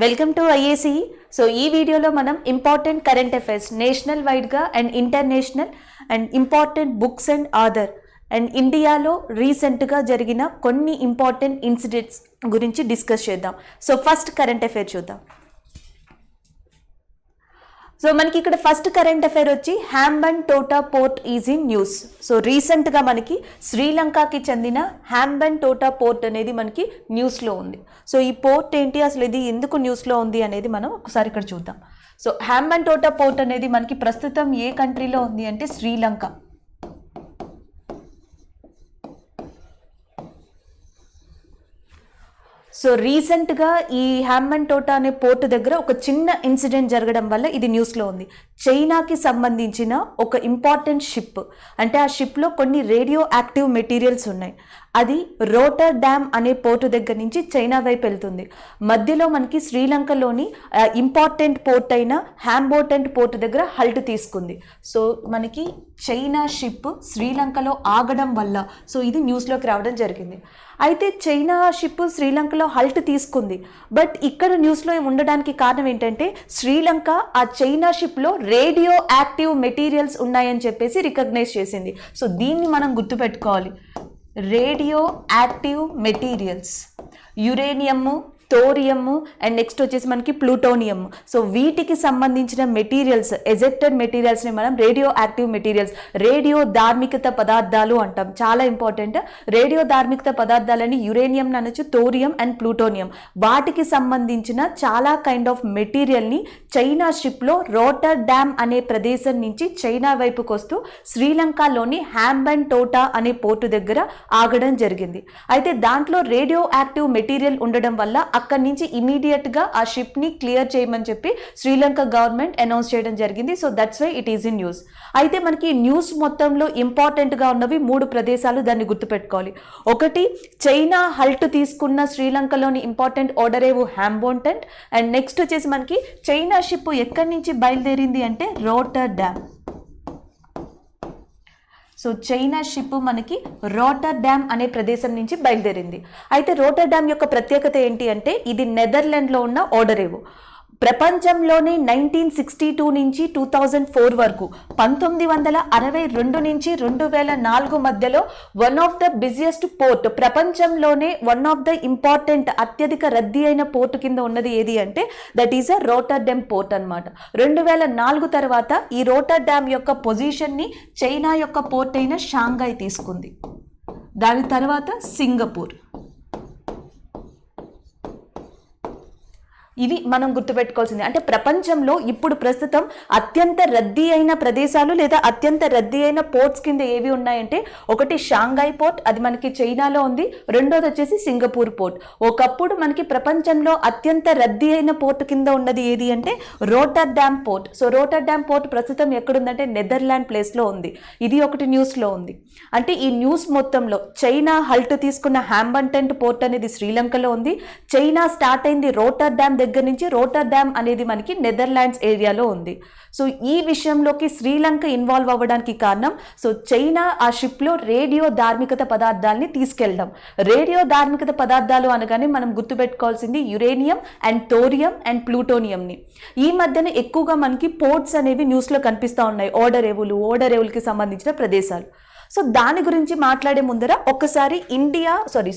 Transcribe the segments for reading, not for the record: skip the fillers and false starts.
Welcome to IAC. So ఈ వీడియోలో మనం ఇంపార్టెంట్ కరెంట్ అఫైర్స్ నేషనల్ వైడ్గా and international and important books and author and ఇండియాలో రీసెంట్గా జరిగిన కొన్ని ఇంపార్టెంట్ ఇన్సిడెంట్స్ గురించి డిస్కస్ చేద్దాం. సో ఫస్ట్ కరెంట్ అఫైర్ చూద్దాం. సో మనకి ఇక్కడ ఫస్ట్ కరెంట్ అఫైర్ వచ్చి Hambantota port is in news. So రీసెంట్గా మనకి శ్రీలంకకి చెందిన హాంబన్టోటా పోర్ట్ అనేది మనకి న్యూస్లో ఉంది. సో ఈ పోర్ట్ ఏంటి, అసలు ఇది ఎందుకు న్యూస్లో ఉంది అనేది మనం ఒకసారి ఇక్కడ చూద్దాం. సో హాంబన్టోటా పోర్ట్ అనేది మనకి ప్రస్తుతం ఏ కంట్రీలో ఉంది అంటే శ్రీలంక. సో రీసెంట్గా ఈ హాంబన్టోటా అనే పోర్టు దగ్గర ఒక చిన్న ఇన్సిడెంట్ జరగడం వల్ల ఇది న్యూస్లో ఉంది. చైనాకి సంబంధించిన ఒక ఇంపార్టెంట్ షిప్, అంటే ఆ షిప్లో కొన్ని రేడియో యాక్టివ్ మెటీరియల్స్ ఉన్నాయి. అది రోటర్ డ్యామ్ అనే పోర్టు దగ్గర నుంచి చైనా వైపు వెళ్తుంది. మధ్యలో మనకి శ్రీలంకలోని ఇంపార్టెంట్ పోర్ట్ అయిన హాంబోటెంట్ పోర్టు దగ్గర హల్ట్ తీసుకుంది. సో మనకి చైనా షిప్ శ్రీలంకలో ఆగడం వల్ల సో ఇది న్యూస్లోకి రావడం జరిగింది. అయితే చైనా షిప్ శ్రీలంకలో హల్ట్ తీసుకుంది, బట్ ఇక్కడ న్యూస్లో ఉండడానికి కారణం ఏంటంటే శ్రీలంక ఆ చైనా షిప్లో రేడియో యాక్టివ్ మెటీరియల్స్ ఉన్నాయని చెప్పేసి రికగ్నైజ్ చేసింది. సో దీన్ని మనం గుర్తుపెట్టుకోవాలి. Radioactive materials, uranium, thorium and next వచ్చేసి మనకి ప్లూటోనియం. సో వీటికి సంబంధించిన మెటీరియల్స్, ఎజెక్టెడ్ మెటీరియల్స్ని మనం రేడియో యాక్టివ్ మెటీరియల్స్, రేడియో ధార్మికత పదార్థాలు అంటాం. చాలా ఇంపార్టెంట్. రేడియో ధార్మికత పదార్థాలని యురేనియం అనొచ్చు, థోరియం అండ్ ప్లూటోనియం. వాటికి సంబంధించిన చాలా కైండ్ ఆఫ్ మెటీరియల్ని చైనా షిప్లో రోటర్ డ్యామ్ అనే ప్రదేశం నుంచి చైనా వైపుకి వస్తూ శ్రీలంకలోని హాంబన్టోటా అనే పోర్టు దగ్గర ఆగడం జరిగింది. అయితే దాంట్లో రేడియో యాక్టివ్ మెటీరియల్ ఉండడం వల్ల అక్కడి నుంచి ఇమీడియట్గా ఆ షిప్ని క్లియర్ చేయమని చెప్పి శ్రీలంక గవర్నమెంట్ అనౌన్స్ చేయడం జరిగింది. So that's why it is in news. అయితే మనకి న్యూస్ మొత్తంలో ఇంపార్టెంట్గా ఉన్నవి 3 ప్రదేశాలు, దాన్ని గుర్తుపెట్టుకోవాలి. ఒకటి, చైనా హల్ట్ తీసుకున్న శ్రీలంకలోని ఇంపార్టెంట్ ఓడరేవు హాంబోటెంట్. అండ్ నెక్స్ట్ వచ్చేసి మనకి చైనా షిప్ ఎక్కడి నుంచి బయలుదేరింది అంటే rotor dam. So China ship మనకి రోటర్ డ్యామ్ అనే ప్రదేశం నుంచి బయలుదేరింది. అయితే రోటర్ డ్యామ్ యొక్క ప్రత్యేకత ఏంటి అంటే ఇది నెదర్లాండ్లో ఉన్న ఓడరేవు. ప్రపంచంలోనే 1962 నుంచి 2004 వరకు 1962 నుంచి 2004 మధ్యలో one of the busiest port, ప్రపంచంలోనే వన్ ఆఫ్ ద ఇంపార్టెంట్ అత్యధిక రద్దీ అయిన పోర్టు కింద ఉన్నది ఏది అంటే that is a rotor dam port అనమాట. 2004 తర్వాత ఈ రోటర్ డ్యామ్ యొక్క పొజిషన్ని చైనా యొక్క పోర్ట్ అయిన షాంఘై తీసుకుంది. దాని తర్వాత సింగపూర్. ఇవి మనం గుర్తుపెట్టుకోవాల్సింది. అంటే ప్రపంచంలో ఇప్పుడు ప్రస్తుతం అత్యంత రద్దీ అయిన ప్రదేశాలు లేదా అత్యంత రద్దీ అయిన పోర్ట్స్ కింద ఏవి ఉన్నాయంటే ఒకటి షాంఘై పోర్ట్, అది మనకి చైనాలో ఉంది. రెండోది వచ్చేసి సింగపూర్ పోర్ట్. ఒకప్పుడు మనకి ప్రపంచంలో అత్యంత రద్దీ అయిన పోర్ట్ కింద ఉన్నది ఏది అంటే rotor dam port. So rotor dam port ప్రస్తుతం ఎక్కడుందంటే నెదర్లాండ్ ప్లేస్లో ఉంది. ఇది ఒకటి న్యూస్లో ఉంది. అంటే ఈ న్యూస్ మొత్తంలో చైనా హల్ట్ తీసుకున్న హాంబన్టోటా పోర్ట్ అనేది శ్రీలంకలో ఉంది. చైనా స్టార్ట్ అయింది రోటర్ డ్యామ్ దగ్గర నుంచి. రోటర్ డ్యామ్ అనేది మనకి నెదర్లాండ్స్ ఏరియాలో ఉంది. సో ఈ విషయంలోకి శ్రీలంక ఇన్వాల్వ్ అవ్వడానికి కారణం, సో చైనా ఆ షిప్లో రేడియో ధార్మికత పదార్థాలని తీసుకెళ్ళడం. రేడియో ధార్మికత పదార్థాలు అనగానే మనం గుర్తుపెట్టుకోవాల్సింది యురేనియం అండ్ థోరియం అండ్ ప్లూటోనియంని. ఈ మధ్యన ఎక్కువగా మనకి పోర్ట్స్ అనేవి న్యూస్లో కనిపిస్తూ ఉన్నాయి, ఓడరేవులకి సంబంధించిన ప్రదేశాలు. సో దాని గురించి మాట్లాడే ముందర ఒక్కసారి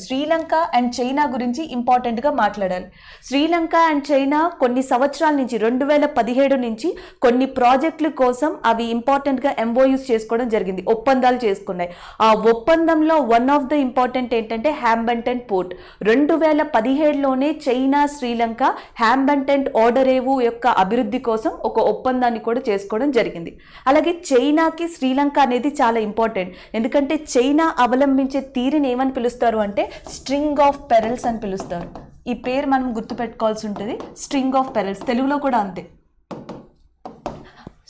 శ్రీలంక అండ్ చైనా గురించి ఇంపార్టెంట్గా మాట్లాడాలి. శ్రీలంక అండ్ చైనా కొన్ని సంవత్సరాల నుంచి 2017 నుంచి కొన్ని ప్రాజెక్టుల కోసం అవి ఇంపార్టెంట్గా ఎంఓయూస్ చేసుకోవడం జరిగింది, ఒప్పందాలు చేసుకున్నాయి. ఆ ఒప్పందంలో వన్ ఆఫ్ ద ఇంపార్టెంట్ ఏంటంటే హాంబన్టోటా పోర్ట్. 2017లోనే చైనా శ్రీలంక హాంబన్టోటా ఓడరేవు యొక్క అభివృద్ధి కోసం ఒక ఒప్పందాన్ని కూడా చేసుకోవడం జరిగింది. అలాగే చైనాకి శ్రీలంక అనేది చాలా ఇంపార్టెంట్. ఎందుకంటే చైనా అవలంబించే తీరుని ఏమని పిలుస్తారు అంటే స్ట్రింగ్ ఆఫ్ పెరల్స్ అని పిలుస్తారు. ఈ పేరు మనం గుర్తుపెట్టుకోవాల్సి ఉంటుంది, స్ట్రింగ్ ఆఫ్ పెరల్స్. తెలుగులో కూడా అంతే.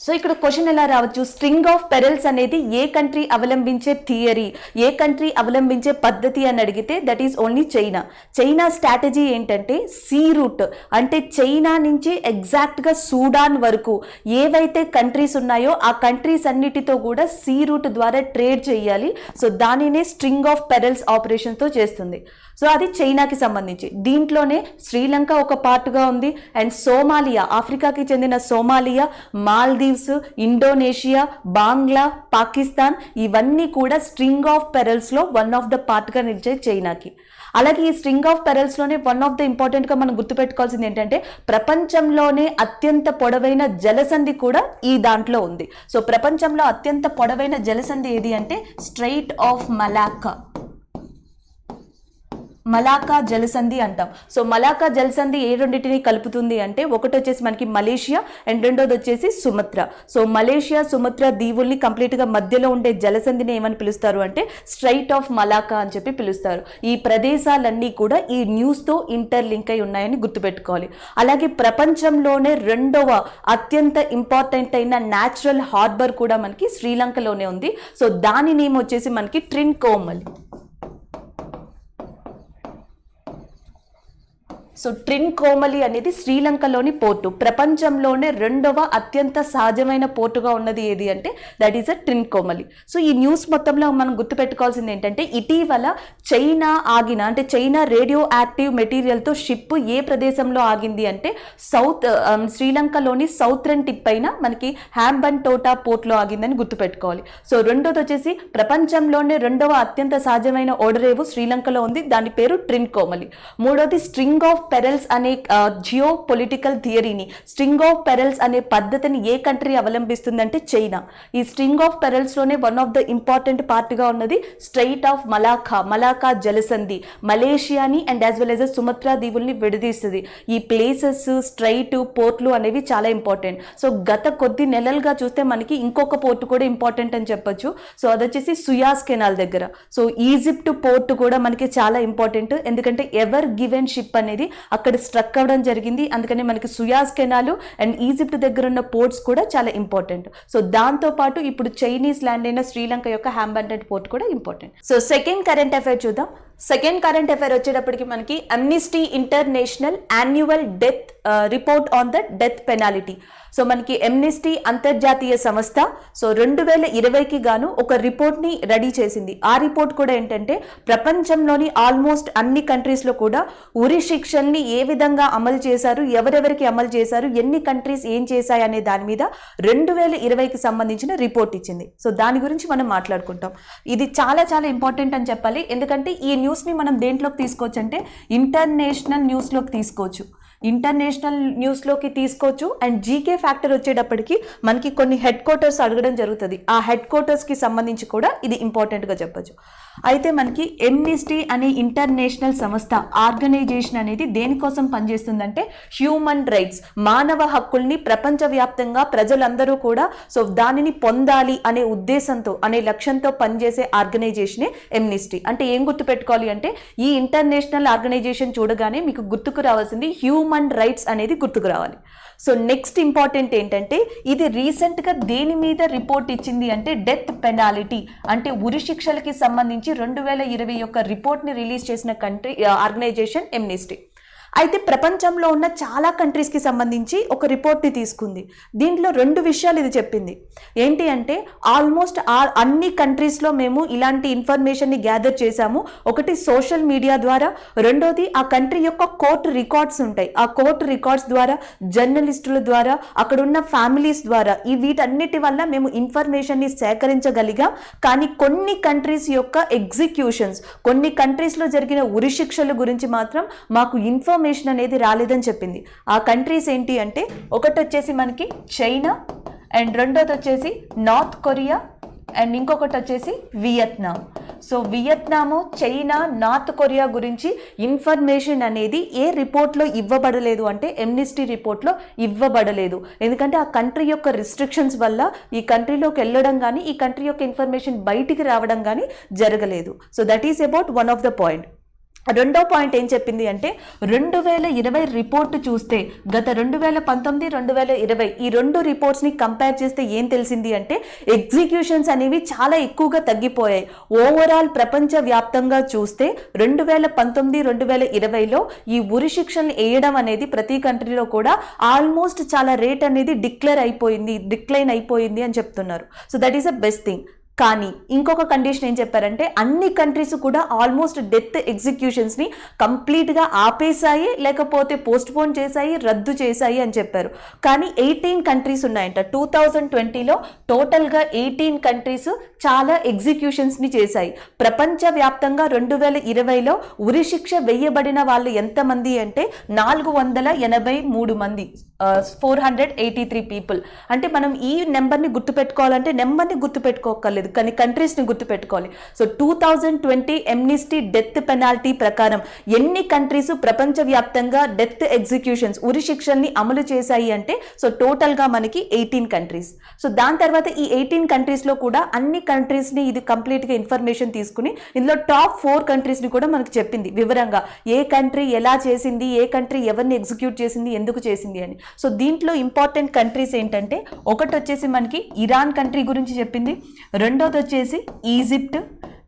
సో ఇక్కడ క్వశ్చన్ ఎలా రావచ్చు, స్ట్రింగ్ ఆఫ్ పెరల్స్ అనేది ఏ కంట్రీ అవలంబించే థియరీ, ఏ కంట్రీ అవలంబించే పద్ధతి అని అడిగితే that is only China. China strategy ఏంటంటే సీ రూట్, అంటే చైనా నుంచి ఎగ్జాక్ట్గా సూడాన్ వరకు ఏవైతే కంట్రీస్ ఉన్నాయో ఆ కంట్రీస్ అన్నిటితో కూడా సీ రూట్ ద్వారా ట్రేడ్ చేయాలి. సో దానినే స్ట్రింగ్ ఆఫ్ పెరల్స్ ఆపరేషన్తో చేస్తుంది. సో అది చైనాకి సంబంధించి. దీంట్లోనే శ్రీలంక ఒక పార్ట్గా ఉంది, అండ్ సోమాలియా, ఆఫ్రికాకి చెందిన Somalia, Maldives, Indonesia, Bangla, Pakistan ఇవన్నీ కూడా స్ట్రింగ్ ఆఫ్ పెరల్స్లో వన్ ఆఫ్ ద పార్ట్గా నిలిచే చైనాకి. అలాగే ఈ స్ట్రింగ్ ఆఫ్ పెరల్స్లోనే వన్ ఆఫ్ ద ఇంపార్టెంట్గా మనం గుర్తుపెట్టుకోవాల్సింది ఏంటంటే ప్రపంచంలోనే అత్యంత పొడవైన జలసంధి కూడా ఈ దాంట్లో ఉంది. సో ప్రపంచంలో అత్యంత పొడవైన జలసంధి ఏది అంటే స్ట్రెయిట్ ఆఫ్ మలాకా జలసంధి అంటాం. సో మలాకా జలసంధి ఏ రెండింటిని కలుపుతుంది అంటే ఒకటి వచ్చేసి మనకి మలేషియా అండ్ రెండోది వచ్చేసి సుమత్రా. సో మలేషియా, సుమత్రా దీవుల్ని కంప్లీట్గా మధ్యలో ఉండే జలసంధిని ఏమని పిలుస్తారు అంటే స్ట్రైట్ ఆఫ్ మలాకా అని చెప్పి పిలుస్తారు. ఈ ప్రదేశాలన్నీ కూడా ఈ న్యూస్తో ఇంటర్లింక్ అయి ఉన్నాయని గుర్తుపెట్టుకోవాలి. అలాగే ప్రపంచంలోనే రెండవ అత్యంత ఇంపార్టెంట్ అయిన న్యాచురల్ హార్బర్ కూడా మనకి శ్రీలంకలోనే ఉంది. సో దాని నేమ్ వచ్చేసి మనకి ట్రిన్కోమలి. సో ట్రిన్కోమలి అనేది శ్రీలంకలోని పోర్టు. ప్రపంచంలోనే రెండవ అత్యంత సహజమైన పోర్టుగా ఉన్నది ఏది అంటే దట్ ఈస్ అ ట్రిన్కోమలి. సో ఈ న్యూస్ మొత్తంలో మనం గుర్తుపెట్టుకోవాల్సింది ఏంటంటే ఇటీవల చైనా ఆగిన అంటే China radio active మెటీరియల్తో ship A ప్రదేశంలో ఆగింది అంటే శ్రీలంకలోని సౌత్రన్ టిప్ పైన మనకి హ్యాంబన్టోటా పోర్ట్లో ఆగిందని గుర్తుపెట్టుకోవాలి. సో రెండోది వచ్చేసి ప్రపంచంలోనే రెండవ అత్యంత సహజమైన ఓడరేవు శ్రీలంకలో ఉంది, దాని పేరు ట్రిన్కోమలి. మూడోది స్ట్రింగ్ ఆఫ్ పెరల్స్ అనే జియో పొలిటికల్ థియరీని, స్ట్రింగ్ ఆఫ్ పెరల్స్ అనే పద్ధతిని ఏ కంట్రీ అవలంబిస్తుందంటే చైనా. ఈ స్ట్రింగ్ ఆఫ్ పెరల్స్లోనే వన్ ఆఫ్ ద ఇంపార్టెంట్ పార్ట్గా ఉన్నది స్ట్రెయిట్ ఆఫ్ మలాకా జలసంధి. మలేషియాని and as well as Sumatra దీవుల్ని విడదీస్తుంది. ఈ ప్లేసెస్, స్ట్రైట్, పోర్ట్లు అనేవి చాలా ఇంపార్టెంట్. సో గత కొద్ది నెలలుగా చూస్తే మనకి ఇంకొక పోర్టు కూడా ఇంపార్టెంట్ అని చెప్పొచ్చు. సో అది వచ్చేసి సుయాజ్ కెనాల్ దగ్గర. సో ఈజిప్ట్ పోర్టు కూడా మనకి చాలా ఇంపార్టెంట్, ఎందుకంటే ఎవర్ గివెన్ షిప్ అనేది అక్కడ స్ట్రక్ అవ్వడం జరిగింది. అందుకని మనకి సుయాజ్ కెనాల్ అండ్ ఈజిప్ట్ దగ్గర ఉన్న పోర్ట్స్ కూడా చాలా ఇంపార్టెంట్. సో దాంతో పాటు ఇప్పుడు చైనీస్ ల్యాండ్ అయిన శ్రీలంక యొక్క హ్యాంబన్టన్ పోర్ట్ కూడా important. So second current affair చూద్దాం. సెకండ్ కరెంట్ అఫైర్ వచ్చేటప్పటికి మనకి అమ్నిస్టీ international annual death report on the death penalty. So మనకి అమ్నిస్టీ అంతర్జాతీయ సంస్థ సో 2020కి గాను ఒక రిపోర్ట్ని రెడీ చేసింది. ఆ రిపోర్ట్ కూడా ఏంటంటే ప్రపంచంలోని ఆల్మోస్ట్ అన్ని కంట్రీస్లో కూడా ఉరి శిక్షల్ని ఏ విధంగా అమలు చేశారు, ఎవరెవరికి అమలు చేశారు, ఎన్ని కంట్రీస్ ఏం చేశాయి అనే దాని మీద 2020కి సంబంధించిన రిపోర్ట్ ఇచ్చింది. సో దాని గురించి మనం మాట్లాడుకుంటాం. ఇది చాలా చాలా ఇంపార్టెంట్ అని చెప్పాలి, ఎందుకంటే ఈ న్యూస్ని మనం దేంట్లోకి తీసుకోవచ్చు అంటే ఇంటర్నేషనల్ న్యూస్లోకి తీసుకోవచ్చు. అండ్ జీకే ఫ్యాక్టర్ వచ్చేటప్పటికి మనకి కొన్ని హెడ్ క్వార్టర్స్ అడగడం జరుగుతుంది. ఆ హెడ్ క్వార్టర్స్కి సంబంధించి కూడా ఇది ఇంపార్టెంట్గా చెప్పచ్చు. అయితే మనకి అమ్నిస్టీ అనే ఇంటర్నేషనల్ సంస్థ ఆర్గనైజేషన్ అనేది దేనికోసం పనిచేస్తుందంటే హ్యూమన్ రైట్స్, మానవ హక్కుల్ని ప్రపంచవ్యాప్తంగా ప్రజలందరూ కూడా సో దానిని పొందాలి అనే ఉద్దేశంతో అనే లక్ష్యంతో పనిచేసే ఆర్గనైజేషనే అమ్నిస్టీ. అంటే ఏం గుర్తుపెట్టుకోవాలి అంటే ఈ ఇంటర్నేషనల్ ఆర్గనైజేషన్ చూడగానే మీకు గుర్తుకు రావాల్సింది హ్యూమన్ రైట్స్ అనేది గుర్తుకు రావాలి. సో నెక్స్ట్ ఇంపార్టెంట్ ఏంటంటే ఇది రీసెంట్గా దేని మీద రిపోర్ట్ ఇచ్చింది అంటే డెత్ పెనాలిటీ అంటే ఉరి శిక్షలకి సంబంధించి 2020 యొక్క రిపోర్ట్ని రిలీజ్ చేసిన ఆర్గనైజేషన్ అమ్నిస్టీ. అయితే ప్రపంచంలో ఉన్న చాలా కంట్రీస్కి సంబంధించి ఒక రిపోర్ట్ని తీసుకుంది. దీంట్లో 2 విషయాలు ఇది చెప్పింది. ఏంటి అంటే ఆల్మోస్ట్ అన్ని కంట్రీస్లో మేము ఇలాంటి ఇన్ఫర్మేషన్ని గ్యాదర్ చేశాము. ఒకటి సోషల్ మీడియా ద్వారా, రెండోది ఆ కంట్రీ యొక్క కోర్టు రికార్డ్స్ ఉంటాయి. ఆ కోర్టు రికార్డ్స్ ద్వారా, జర్నలిస్టుల ద్వారా, అక్కడున్న ఫ్యామిలీస్ ద్వారా వీటన్నిటి వల్ల మేము ఇన్ఫర్మేషన్ని సేకరించగలిగాం. కానీ కొన్ని కంట్రీస్ యొక్క ఎగ్జిక్యూషన్స్, కొన్ని కంట్రీస్లో జరిగిన ఉరి శిక్షల గురించి మాత్రం మాకు ఇన్ఫర్మేషన్ అనేది రాలేదని చెప్పింది. ఆ కంట్రీస్ ఏంటి అంటే ఒకటి వచ్చేసి మనకి చైనా, అండ్ రెండోది వచ్చేసి నార్త్ కొరియా, అండ్ ఇంకొకటి వచ్చేసి Vietnam. So Vietnam, China, north Korea గురించి ఇన్ఫర్మేషన్ అనేది ఏ రిపోర్ట్లో ఇవ్వబడలేదు అంటే అమ్నిస్టీ రిపోర్ట్లో ఇవ్వబడలేదు. ఎందుకంటే ఆ కంట్రీ యొక్క రిస్ట్రిక్షన్స్ వల్ల ఈ కంట్రీలోకి వెళ్ళడం కానీ ఈ కంట్రీ యొక్క ఇన్ఫర్మేషన్ బయటికి రావడం కానీ జరగలేదు. So that is about one of the point. రెండో పాయింట్ ఏం చెప్పింది అంటే 2020 రిపోర్టు చూస్తే గత 2019, 2020 ఈ 2 రిపోర్ట్స్ని కంపేర్ చేస్తే ఏం తెలిసింది అంటే ఎగ్జిక్యూషన్స్ అనేవి చాలా ఎక్కువగా తగ్గిపోయాయి. ఓవరాల్ ప్రపంచ వ్యాప్తంగా చూస్తే 2019, 2020లో ఈ ఉరి శిక్షలను వేయడం అనేది ప్రతి కంట్రీలో కూడా ఆల్మోస్ట్ చాలా రేట్ అనేది డిక్లైన్ అయిపోయింది అని చెప్తున్నారు. So that is a best thing. కానీ ఇంకొక కండిషన్ ఏం చెప్పారంటే అన్ని కంట్రీస్ కూడా ఆల్మోస్ట్ డెత్ ఎగ్జిక్యూషన్స్ని కంప్లీట్గా ఆపేశాయి, లేకపోతే పోస్ట్పోన్ చేశాయి, రద్దు చేశాయి అని చెప్పారు. కానీ 18 కంట్రీస్ ఉన్నాయంట. 2020లో టోటల్గా 18 కంట్రీస్ చాలా ఎగ్జిక్యూషన్స్ని చేశాయి. ప్రపంచవ్యాప్తంగా 2020లో ఉరిశిక్ష వేయబడిన వాళ్ళు ఎంతమంది అంటే 483 మంది, 483 పీపుల్. అంటే మనం ఈ నెంబర్ని గుర్తుపెట్టుకోవాలంటే నెంబర్ని గుర్తుపెట్టుకోకర్లేదు, కానీ కంట్రీస్ని గుర్తుపెట్టుకోవాలి. సో 2020 ఎమ్నిస్టీ డెత్ పెనాల్టీ ప్రకారం ఎన్ని కంట్రీస్ ప్రపంచవ్యాప్తంగా డెత్ ఎగ్జిక్యూషన్స్ ఉరి శిక్షల్ని అమలు చేశాయి అంటే సో టోటల్గా మనకి 18 కంట్రీస్. సో దాని తర్వాత ఈ 18 కంట్రీస్లో కూడా అన్ని కంట్రీస్ని ఇది కంప్లీట్గా ఇన్ఫర్మేషన్ తీసుకుని ఇందులో టాప్ 4 కంట్రీస్ని కూడా మనకు చెప్పింది వివరంగా, ఏ కంట్రీ ఎలా చేసింది, ఏ కంట్రీ ఎవరిని ఎగ్జిక్యూట్ చేసింది, ఎందుకు చేసింది అని. సో దీంట్లో ఇంపార్టెంట్ కంట్రీస్ ఏంటంటే ఒకటి వచ్చేసి మనకి ఇరాన్ కంట్రీ గురించి చెప్పింది, రెండోది వచ్చేసి ఈజిప్ట్,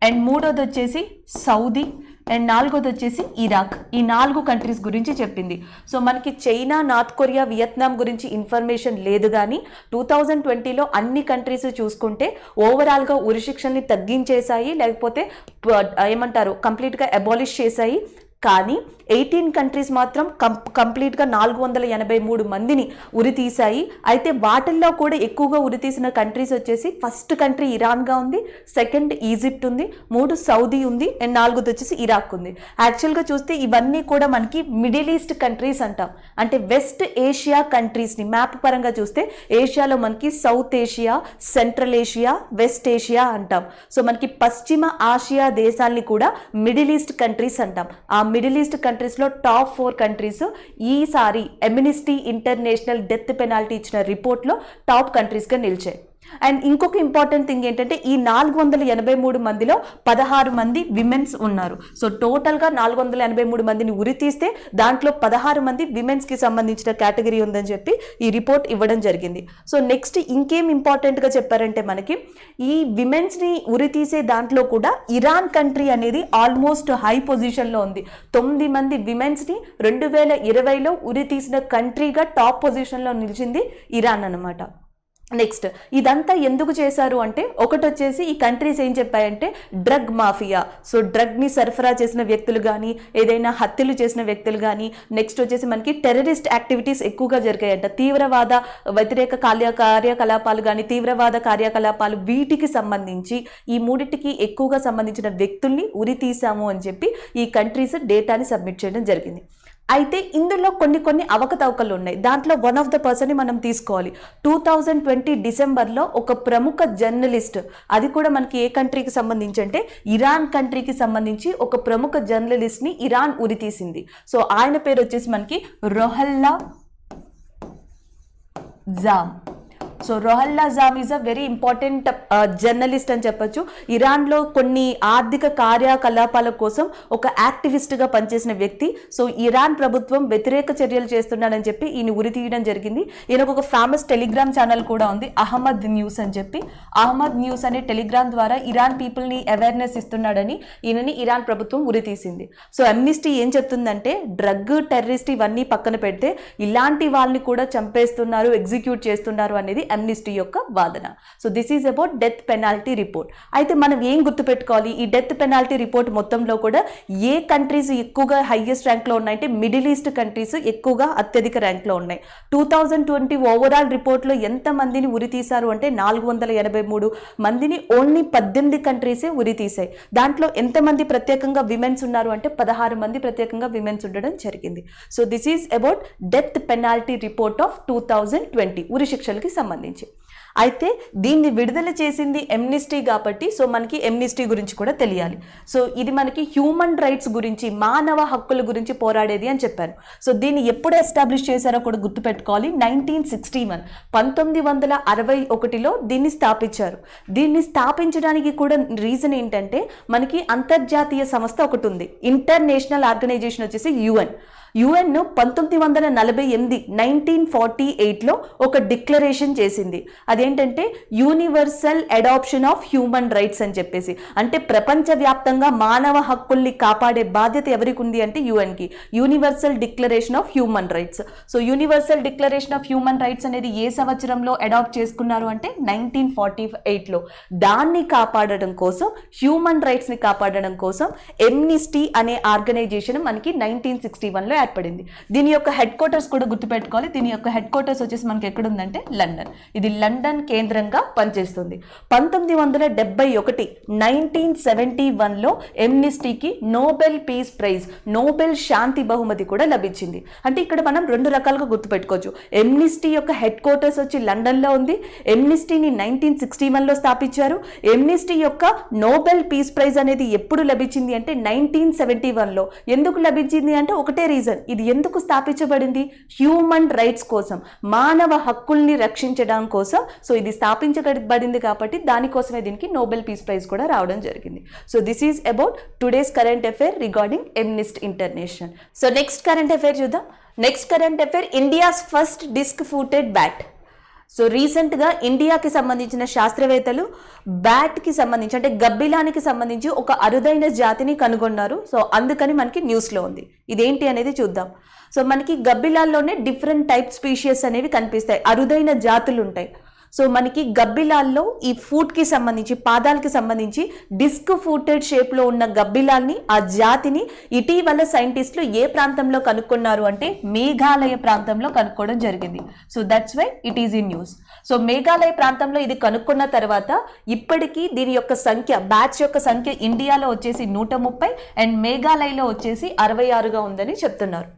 అండ్ మూడోది వచ్చేసి సౌదీ, అండ్ నాలుగోది వచ్చేసి ఇరాక్. ఈ 4 కంట్రీస్ గురించి చెప్పింది. సో మనకి చైనా, నార్త్ కొరియా, వియత్నాం గురించి ఇన్ఫర్మేషన్ లేదు, కానీ 2020లో అన్ని కంట్రీస్ చూసుకుంటే ఓవరాల్గా ఉరిశిక్షల్ని తగ్గించేశాయి, లేకపోతే ఏమంటారు కంప్లీట్గా అబాలిష్ చేశాయి. కానీ 18 కంట్రీస్ మాత్రం కంప్లీట్గా 483 మందిని ఉరి తీశాయి. అయితే వాటిల్లో కూడా ఎక్కువగా ఉరి తీసిన కంట్రీస్ వచ్చేసి ఫస్ట్ కంట్రీ ఇరాన్గా ఉంది, సెకండ్ ఈజిప్ట్ ఉంది, 3 సౌదీ ఉంది, అండ్ 4ది వచ్చేసి ఇరాక్ ఉంది. యాక్చువల్గా చూస్తే ఇవన్నీ కూడా మనకి మిడిల్ ఈస్ట్ కంట్రీస్ అంటాం. అంటే వెస్ట్ ఏషియా కంట్రీస్ని మ్యాప్ పరంగా చూస్తే ఏషియాలో మనకి south Asia, central Asia, west Asia అంటాం. సో మనకి పశ్చిమ ఆసియా దేశాలని కూడా మిడిల్ ఈస్ట్ కంట్రీస్ అంటాం. ఆ మిడిల్ ఈస్ట్ కంట్రీస్లో టాప్ 4 కంట్రీస్ ఈసారి ఎమ్నిస్టీ ఇంటర్నేషనల్ డెత్ పెనాల్టీ ఇచ్చిన రిపోర్ట్లో టాప్ కంట్రీస్గా నిలిచాయి. అండ్ ఇంకొక ఇంపార్టెంట్ థింగ్ ఏంటంటే ఈ 483 మందిలో 16 మంది విమెన్స్ ఉన్నారు. సో టోటల్గా 483 మందిని ఉరి తీస్తే దాంట్లో 16 మంది విమెన్స్కి సంబంధించిన కేటగిరీ ఉందని చెప్పి ఈ రిపోర్ట్ ఇవ్వడం జరిగింది. సో నెక్స్ట్ ఇంకేం ఇంపార్టెంట్గా చెప్పారంటే మనకి ఈ విమెన్స్ని ఉరి తీసే దాంట్లో కూడా ఇరాన్ కంట్రీ అనేది ఆల్మోస్ట్ హై పొజిషన్లో ఉంది. 9 మంది విమెన్స్ని 2020లో ఉరి తీసిన కంట్రీగా టాప్ పొజిషన్లో నిలిచింది ఇరాన్ అన్నమాట. నెక్స్ట్ ఇదంతా ఎందుకు చేశారు అంటే ఒకటి వచ్చేసి ఈ కంట్రీస్ ఏం చెప్పాయంటే డ్రగ్ మాఫియా, సో డ్రగ్ని సరఫరా చేసిన వ్యక్తులు కానీ, ఏదైనా హత్యలు చేసిన వ్యక్తులు కానీ, నెక్స్ట్ వచ్చేసి మనకి టెర్రరిస్ట్ యాక్టివిటీస్ ఎక్కువగా జరిగాయంట. తీవ్రవాద వ్యతిరేక కార్యకలాపాలు కానీ, తీవ్రవాద కార్యకలాపాలు, వీటికి సంబంధించి ఈ మూడింటికి ఎక్కువగా సంబంధించిన వ్యక్తుల్ని ఉరి తీసాము అని చెప్పి ఈ కంట్రీస్ డేటాని సబ్మిట్ చేయడం జరిగింది. అయితే ఇందులో కొన్ని అవకతవకలు ఉన్నాయి. దాంట్లో వన్ ఆఫ్ ద పర్సన్ని మనం తీసుకోవాలి. 2020 డిసెంబర్లో ఒక ప్రముఖ జర్నలిస్ట్, అది కూడా మనకి ఏ కంట్రీకి సంబంధించి అంటే ఇరాన్ కంట్రీకి సంబంధించి ఒక ప్రముఖ జర్నలిస్ట్ని ఇరాన్ ఉరి తీసింది. సో ఆయన పేరు వచ్చేసి మనకి Ruhollah Zam. So Ruhollah Zam is a very important journalist అని చెప్పొచ్చు. ఇరాన్లో కొన్ని ఆర్థిక కార్యకలాపాల కోసం ఒక యాక్టివిస్ట్గా పనిచేసిన వ్యక్తి. సో ఇరాన్ ప్రభుత్వం వ్యతిరేక చర్యలు చేస్తున్నాడని చెప్పి ఈయన ఉరి తీయడం జరిగింది. ఈయనకు ఒక ఫేమస్ టెలిగ్రామ్ ఛానల్ కూడా ఉంది, అహ్మద్ న్యూస్ అని చెప్పి. అహ్మద్ న్యూస్ అనే టెలిగ్రామ్ ద్వారా ఇరాన్ పీపుల్ని అవేర్నెస్ ఇస్తున్నాడని ఈయనని ఇరాన్ ప్రభుత్వం ఉరి తీసింది. సో అమ్నిస్టీ ఏం చెప్తుందంటే డ్రగ్, టెర్రరిస్ట్ ఇవన్నీ పక్కన పెడితే ఇలాంటి వాళ్ళని కూడా చంపేస్తున్నారు, ఎగ్జిక్యూట్ చేస్తున్నారు అనేది అమ్నిస్టీ యొక్క వాదన. So this is about death penalty report. అయితే మనం ఏం గుర్తుపెట్టుకోవాలి, ఈ డెత్ పెనాల్టీ రిపోర్ట్ మొత్తంలో కూడా ఏ కంట్రీస్ ఎక్కువగా హైయెస్ట్ ర్యాంక్లో ఉన్నాయంటే మిడిల్ ఈస్ట్ కంట్రీస్ ఎక్కువగా అత్యధిక ర్యాంక్లో ఉన్నాయి. 2020 ఓవరాల్ రిపోర్ట్లో ఎంత మందిని ఉరి తీశారు అంటే 483 మందిని ఓన్లీ 18 కంట్రీసే ఉరి తీసాయి. దాంట్లో ఎంతమంది ప్రత్యేకంగా విమెన్స్ ఉన్నారు అంటే 16 మంది ప్రత్యేకంగా విమెన్స్ ఉండడం జరిగింది. So this is about death penalty report of 2020 ఉరి శిక్షలకి సంబంధించి. అయితే దీన్ని విడుదల చేసింది అమ్నిస్టీ కాబట్టి సో మనకి అమ్నిస్టీ గురించి కూడా తెలియాలి. సో ఇది మనకి హ్యూమన్ రైట్స్ గురించి, మానవ హక్కుల గురించి పోరాడేది అని చెప్పాను. సో దీన్ని ఎప్పుడు ఎస్టాబ్లిష్ చేశారో కూడా గుర్తుపెట్టుకోవాలి. 1961 1961లో దీన్ని స్థాపించారు. దీన్ని స్థాపించడానికి కూడా రీజన్ ఏంటంటే మనకి అంతర్జాతీయ సంస్థ ఒకటి ఉంది, ఇంటర్నేషనల్ ఆర్గనైజేషన్ వచ్చేసి UN. UN 1948 1948లో ఒక డిక్లరేషన్ చేసింది. అదేంటంటే universal adoption of human rights అని చెప్పేసి. అంటే ప్రపంచవ్యాప్తంగా మానవ హక్కుల్ని కాపాడే బాధ్యత ఎవరికి ఉంది అంటే యుఎన్కి. Universal declaration of human rights. So universal declaration of human rights అనేది ఏ సంవత్సరంలో అడాప్ట్ చేసుకున్నారు అంటే 1948లో. దాన్ని కాపాడడం కోసం, హ్యూమన్ రైట్స్ ని కాపాడడం కోసం ఎమ్నిస్టీ అనే ఆర్గనైజేషన్ మనకి 1961లో ఏర్పడింది. దీని యొక్క హెడ్ క్వార్టర్స్ కూడా గుర్తుపెట్టుకోవాలి. దీని యొక్క హెడ్ క్వార్టర్స్ వచ్చేసి మనకి ఎక్కడ ఉందంటే లండన్. ఇది లండన్ కేంద్రంగా పనిచేస్తుంది. 1971 1971లో ఎమ్నిస్టీకి నోబెల్ పీస్ ప్రైజ్, నోబెల్ శాంతి బహుమతి కూడా లభించింది. అంటే ఇక్కడ మనం రెండు రకాలుగా గుర్తుపెట్టుకోవచ్చు. ఎమ్నిస్టీ యొక్క హెడ్ క్వార్టర్స్ వచ్చి లండన్లో ఉంది. ఎమ్నిస్టీని 1961లో స్థాపించారు. ఎమ్నిస్టీ యొక్క నోబెల్ పీస్ ప్రైజ్ అనేది ఎప్పుడు లభించింది అంటే 1971లో. ఎందుకు లభించింది అంటే ఒకటే రీజన్. ఇది ఎందుకు స్థాపించబడింది? హ్యూమన్ రైట్స్ కోసం, మానవ హక్కుల్ని రక్షించడం కోసం. సో ఇది స్థాపించబడింది కాబట్టి దానికోసమే దీనికి నోబెల్ పీస్ ప్రైజ్ కూడా రావడం జరిగింది. So this is about today's current affair regarding Amnesty International. So next current affair చూద్దాం. Next current affair, India's first disc footed bat. So రీసెంట్గా ఇండియాకి సంబంధించిన శాస్త్రవేత్తలు బ్యాట్కి సంబంధించి అంటే గబ్బిలానికి సంబంధించి ఒక అరుదైన జాతిని కనుగొన్నారు. సో అందుకని మనకి న్యూస్లో ఉంది. ఇదేంటి అనేది చూద్దాం. సో మనకి గబ్బిలాల్లోనే డిఫరెంట్ టైప్ స్పీషియస్ అనేవి కనిపిస్తాయి, అరుదైన జాతులు ఉంటాయి. సో మనకి గబ్బిలాల్లో ఈ ఫూట్కి సంబంధించి, పాదాలకి సంబంధించి డిస్క్ ఫూటెడ్ షేప్లో ఉన్న గబ్బిలాల్ని, ఆ జాతిని ఇటీవల సైంటిస్టులు ఏ ప్రాంతంలో కనుక్కున్నారు అంటే మేఘాలయ ప్రాంతంలో కనుక్కోవడం జరిగింది. So that's why it is in news. So Meghalaya ప్రాంతంలో ఇది కనుక్కున్న తర్వాత ఇప్పటికీ దీని యొక్క సంఖ్య, బ్యాట్స్ యొక్క సంఖ్య ఇండియాలో వచ్చేసి 130 అండ్ మేఘాలయలో వచ్చేసి 66గా ఉందని చెప్తున్నారు.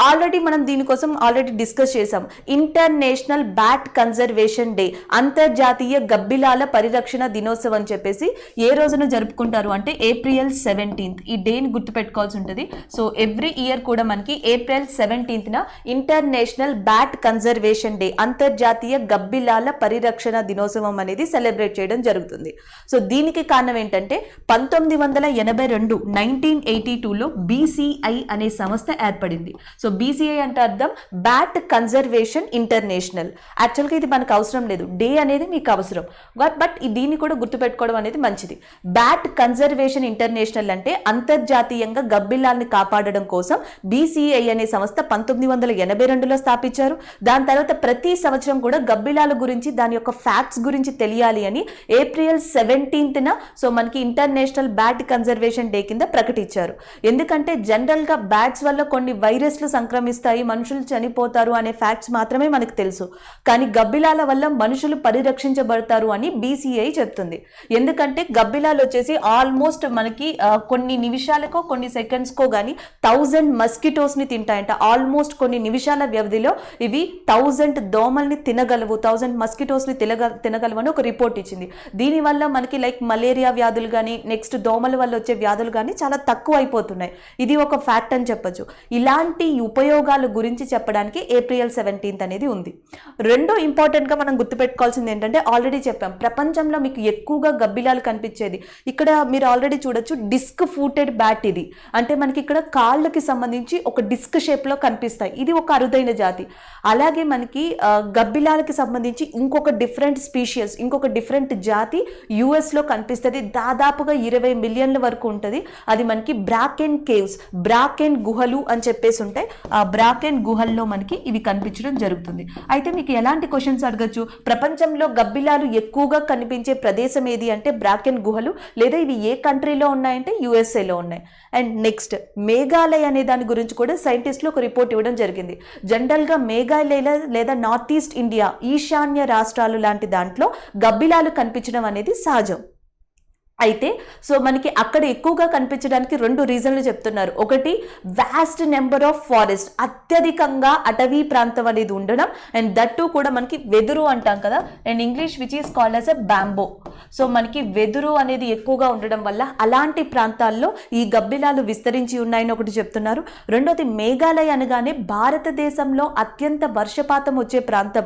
ఆల్రెడీ మనం దీనికోసం డిస్కస్ చేసాం. ఇంటర్నేషనల్ బ్యాట్ కన్జర్వేషన్ డే, అంతర్జాతీయ గబ్బిలాల పరిరక్షణ దినోత్సవం అని చెప్పేసి ఏ రోజున జరుపుకుంటారు అంటే April 17th. ఈ డేని గుర్తుపెట్టుకోవాల్సి ఉంటుంది. సో ఎవ్రీ ఇయర్ కూడా మనకి April 17th international bat conservation day, అంతర్జాతీయ గబ్బిలాల పరిరక్షణ దినోత్సవం అనేది సెలబ్రేట్ చేయడం జరుగుతుంది. సో దీనికి కారణం ఏంటంటే 1982 1982లో BCI అనే సంస్థ ఏర్పడింది. సో BCI అంటే అర్థం బ్యాట్ కన్జర్వేషన్ ఇంటర్నేషనల్. యాక్చువల్గా ఇది మనకు అవసరం లేదు, డే అనేది మీకు అవసరం, బట్ దీన్ని కూడా గుర్తుపెట్టుకోవడం అనేది మంచిది. బ్యాట్ కన్జర్వేషన్ ఇంటర్నేషనల్ అంటే అంతర్జాతీయంగా గబ్బిలాల్ని కాపాడడం కోసం BCI అనే సంస్థ 1982లో స్థాపించారు. దాని తర్వాత ప్రతి సంవత్సరం కూడా గబ్బిలాల గురించి, దాని యొక్క ఫ్యాక్ట్స్ గురించి తెలియాలి అని April 17th సో మనకి ఇంటర్నేషనల్ బ్యాట్ కన్జర్వేషన్ డే కింద ప్రకటించారు. ఎందుకంటే జనరల్గా బ్యాట్స్ వల్ల కొన్ని వైరస్లు సంక్రమిస్తాయి, మనుషులు చనిపోతారు అనే ఫ్యాక్ట్స్ మాత్రమే మనకు తెలుసు. కానీ గబ్బిలాల వల్ల మనుషులు పరిరక్షించబడతారు అని BCI చెప్తుంది. ఎందుకంటే గబ్బిలాలు వచ్చేసి ఆల్మోస్ట్ మనకి కొన్ని నిమిషాలకో కొన్ని సెకండ్స్కో కానీ 1000 మస్కిటోస్ని తింటాయంట. ఆల్మోస్ట్ కొన్ని నిమిషాల వ్యవధిలో ఇవి 1000 దోమల్ని తినగలవు, 1000 మస్కిటోస్ని తినగలవు అని ఒక రిపోర్ట్ ఇచ్చింది. దీనివల్ల మనకి లైక్ మలేరియా వ్యాధులు కానీ, నెక్స్ట్ దోమల వల్ల వచ్చే వ్యాధులు కానీ చాలా తక్కువ అయిపోతున్నాయి. ఇది ఒక ఫ్యాక్ట్ అని చెప్పొచ్చు. ఇలాంటి ఉపయోగాల గురించి చెప్పడానికి April 17th అనేది ఉంది. రెండో ఇంపార్టెంట్గా మనం గుర్తుపెట్టుకోవాల్సింది ఏంటంటే ఆల్రెడీ చెప్పాం, ప్రపంచంలో మీకు ఎక్కువగా గబ్బిలాలు కనిపించేది ఇక్కడ మీరు ఆల్రెడీ చూడొచ్చు, డిస్క్ ఫూటెడ్ బ్యాట్. ఇది అంటే మనకి ఇక్కడ కాళ్ళకి సంబంధించి ఒక డిస్క్ షేప్లో కనిపిస్తాయి. ఇది ఒక అరుదైన జాతి. అలాగే మనకి గబ్బిలాలకి సంబంధించి ఇంకొక డిఫరెంట్ స్పీషియస్, ఇంకొక డిఫరెంట్ జాతి US లో కనిపిస్తుంది. దాదాపుగా 20 మిలియన్ల వరకు ఉంటుంది. అది మనకి బ్రాకెన్ కేవ్స్, బ్రాకెన్ గుహలు అని చెప్పేసి ఉంటాయి. ఆ బ్రాకెన్ గుహల్లో మనకి ఇవి కనిపించడం జరుగుతుంది. అయితే మీకు ఎలాంటి క్వశ్చన్స్ అడగచ్చు, ప్రపంచంలో గబ్బిలాలు ఎక్కువగా కనిపించే ప్రదేశం ఏది అంటే బ్రాకెన్ గుహలు, లేదా ఇవి ఏ కంట్రీలో ఉన్నాయంటే USA లో ఉన్నాయి. అండ్ నెక్స్ట్ మేఘాలయ అనే దాని గురించి కూడా సైంటిస్టులు ఒక రిపోర్ట్ ఇవ్వడం జరిగింది. జనరల్గా మేఘాలయ లేదా నార్త్ ఈస్ట్ ఇండియా, ఈశాన్య రాష్ట్రాలు లాంటి దాంట్లో గబ్బిలాలు కనిపించడం అనేది సహజం. అయితే సో మనకి అక్కడ ఎక్కువగా కనిపించడానికి 2 రీజన్లు చెప్తున్నారు. ఒకటి, వాస్ట్ నెంబర్ ఆఫ్ ఫారెస్ట్, అత్యధికంగా అటవీ ప్రాంతం అనేది ఉండడం. అండ్ దట్టు కూడా మనకి వెదురు అంటాం కదా, and English which is called as a bamboo. So మనకి వెదురు అనేది ఎక్కువగా ఉండడం వల్ల అలాంటి ప్రాంతాల్లో ఈ గబ్బిలాలు విస్తరించి ఉన్నాయని ఒకటి చెప్తున్నారు. రెండోది, మేఘాలయ అనగానే భారతదేశంలో అత్యంత వర్షపాతం వచ్చే ప్రాంతం,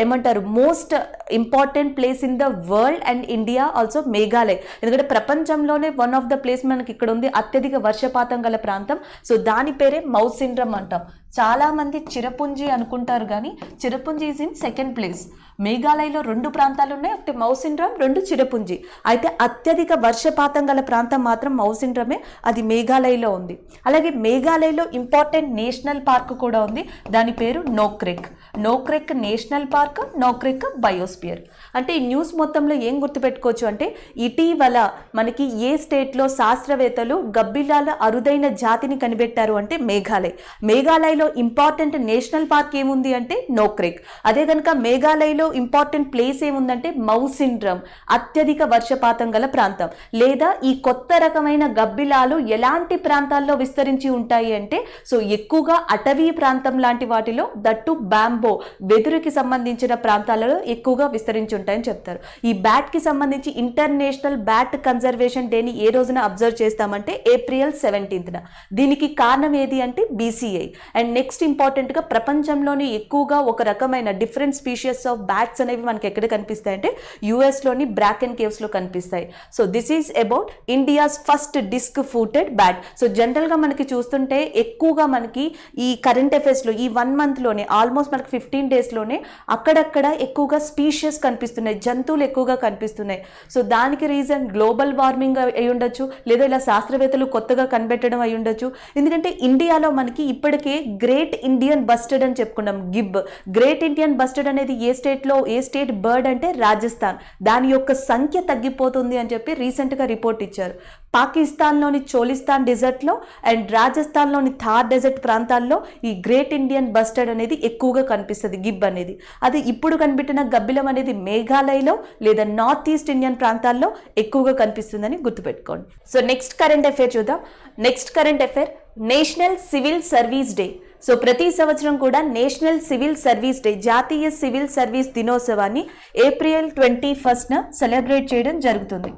ఏమంటారు most important place in the world and India also Meghalaya. ఎందుకంటే ప్రపంచంలోనే వన్ ఆఫ్ ద ప్లేస్ మనకి ఇక్కడ ఉంది అత్యధిక వర్షపాతం గల ప్రాంతం. సో దాని పేరే మౌసిండ్రమ్ అంటాం. చాలా మంది చిరపుంజి అనుకుంటారు కానీ Cherrapunji is in second place. మేఘాలయలో 2 ప్రాంతాలు ఉన్నాయి, ఒకటి మౌసిండ్రమ్, 2 చిరపుంజి. అయితే అత్యధిక వర్షపాతం గల ప్రాంతం మాత్రం మౌసిండ్రమే, అది మేఘాలయలో ఉంది. అలాగే మేఘాలయలో ఇంపార్టెంట్ నేషనల్ పార్క్ కూడా ఉంది, దాని పేరు Nokrek. Nokrek national park, Nokrek biosphere. అంటే ఈ న్యూస్ మొత్తంలో ఏం గుర్తుపెట్టుకోవచ్చు అంటే ఇటీవల మనకి ఏ స్టేట్లో శాస్త్రవేత్తలు గబ్బిలాల అరుదైన జాతిని కనిపెట్టారు అంటే మేఘాలయ. మేఘాలయలో ఇంపార్టెంట్ నేషనల్ పార్క్ ఏముంది అంటే నోక్రెక్. అదే కనుక మేఘాలయలో ఇంపార్టెంట్ ప్లేస్ ఏముందంటే మౌసిండ్రమ్, అత్యధిక వర్షపాతం గల ప్రాంతం. లేదా ఈ కొత్త రకమైన గబ్బిలాలు ఎలాంటి ప్రాంతాల్లో విస్తరించి ఉంటాయి అంటే సో ఎక్కువగా అటవీ ప్రాంతం లాంటి వాటిలో, దట్టు బ్యాంబో వెదురుకి సంబంధించిన ప్రాంతాలలో ఎక్కువగా విస్తరించి ఉంటాయని చెప్తారు. ఈ బ్యాట్ కి సంబంధించి ఇంటర్నేషనల్ బ్యాట్ కన్జర్వేషన్ డేని ఏ రోజున అబ్జర్వ్ చేస్తామంటే ఏప్రిల్ 17న. దీనికి కారణం ఏది అంటే BCI. అండ్ నెక్స్ట్ ఇంపార్టెంట్ గా ప్రపంచంలోని ఎక్కువగా ఒక రకమైన డిఫరెంట్ స్పీషియస్ ఆఫ్ బ్యాట్స్ అనేవి మనకి ఎక్కడ కనిపిస్తాయి అంటే US లోని బ్రాకెన్ కేవ్స్ లో కనిపిస్తాయి. So this is about India's first disc footed bat. So general గా మనకి చూస్తుంటే ఎక్కువగా మనకి ఈ కరెంట్ అఫైర్స్ లో ఈ 1 month లోనే ఆల్మోస్ట్ మనకి 15 days లోనే అక్కడక్కడ ఎక్కువగా స్పీషియస్ కనిపిస్తున్నాయి, జంతువులు ఎక్కువగా కనిపిస్తున్నాయి. సో దానికి రీజన్ గ్లోబల్ వార్మింగ్ అయి ఉండొచ్చు, లేదా ఇలా శాస్త్రవేత్తలు కొత్తగా కనిపెట్టడం అయి ఉండొచ్చు. ఎందుకంటే ఇండియాలో మనకి ఇప్పటికే గ్రేట్ ఇండియన్ బస్టర్డ్ అని చెప్పుకున్నాం, గిబ్. గ్రేట్ ఇండియన్ బస్టర్డ్ అనేది ఏ స్టేట్ బర్డ్ అంటే రాజస్థాన్. దాని యొక్క సంఖ్య తగ్గిపోతుంది అని చెప్పి రీసెంట్గా రిపోర్ట్ ఇచ్చారు. పాకిస్తాన్లోని చోలిస్తాన్ డెజర్ట్లో అండ్ రాజస్థాన్లోని థార్ డెజర్ట్ ప్రాంతాల్లో ఈ గ్రేట్ ఇండియన్ బస్టర్డ్ అనేది ఎక్కువగా కనిపిస్తుంది, గిబ్ అనేది. అది ఇప్పుడు కనిపెట్టిన గబ్బిలం అనేది మేఘాలయలో లేదా నార్త్ ఈస్ట్ ఇండియన్ ప్రాంతాల్లో ఎక్కువగా కనిపిస్తుందని గుర్తుపెట్టుకోండి. సో నెక్స్ట్ కరెంట్ అఫైర్ చూద్దాం. Next current affair national civil service day. So ప్రతి సంవత్సరం కూడా నేషనల్ సివిల్ సర్వీస్ డే, జాతీయ సివిల్ సర్వీస్ దినోత్సవాన్ని ఏప్రిల్ 21న సెలబ్రేట్ చేయడం జరుగుతుంది.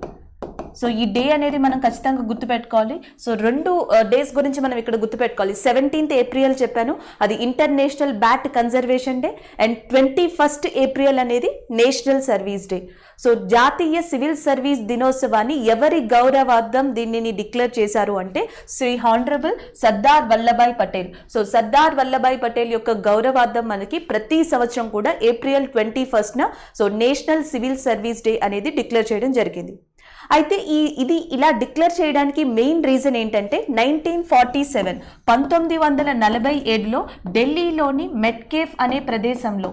సో ఈ డే అనేది మనం ఖచ్చితంగా గుర్తుపెట్టుకోవాలి. సో 2 days గురించి మనం ఇక్కడ గుర్తుపెట్టుకోవాలి. 17th April చెప్పాను, అది international bat conservation day. And 21st April అనేది నేషనల్ సర్వీస్ డే. సో జాతీయ సివిల్ సర్వీస్ దినోత్సవాన్ని ఎవరి గౌరవార్థం దీనిని డిక్లేర్ చేశారు అంటే శ్రీ హానరబుల్ సర్దార్ వల్లభాయ్ పటేల్. సో సర్దార్ వల్లభాయ్ పటేల్ యొక్క గౌరవార్థం మనకి ప్రతి సంవత్సరం కూడా ఏప్రిల్ 21న so national civil service day అనేది డిక్లేర్ చేయడం జరిగింది. అయితే ఇది ఇలా డిక్లేర్ చేయడానికి మెయిన్ రీజన్ ఏంటంటే 1947 1947లో ఢిల్లీలోని మెట్కేఫ్ అనే ప్రదేశంలో,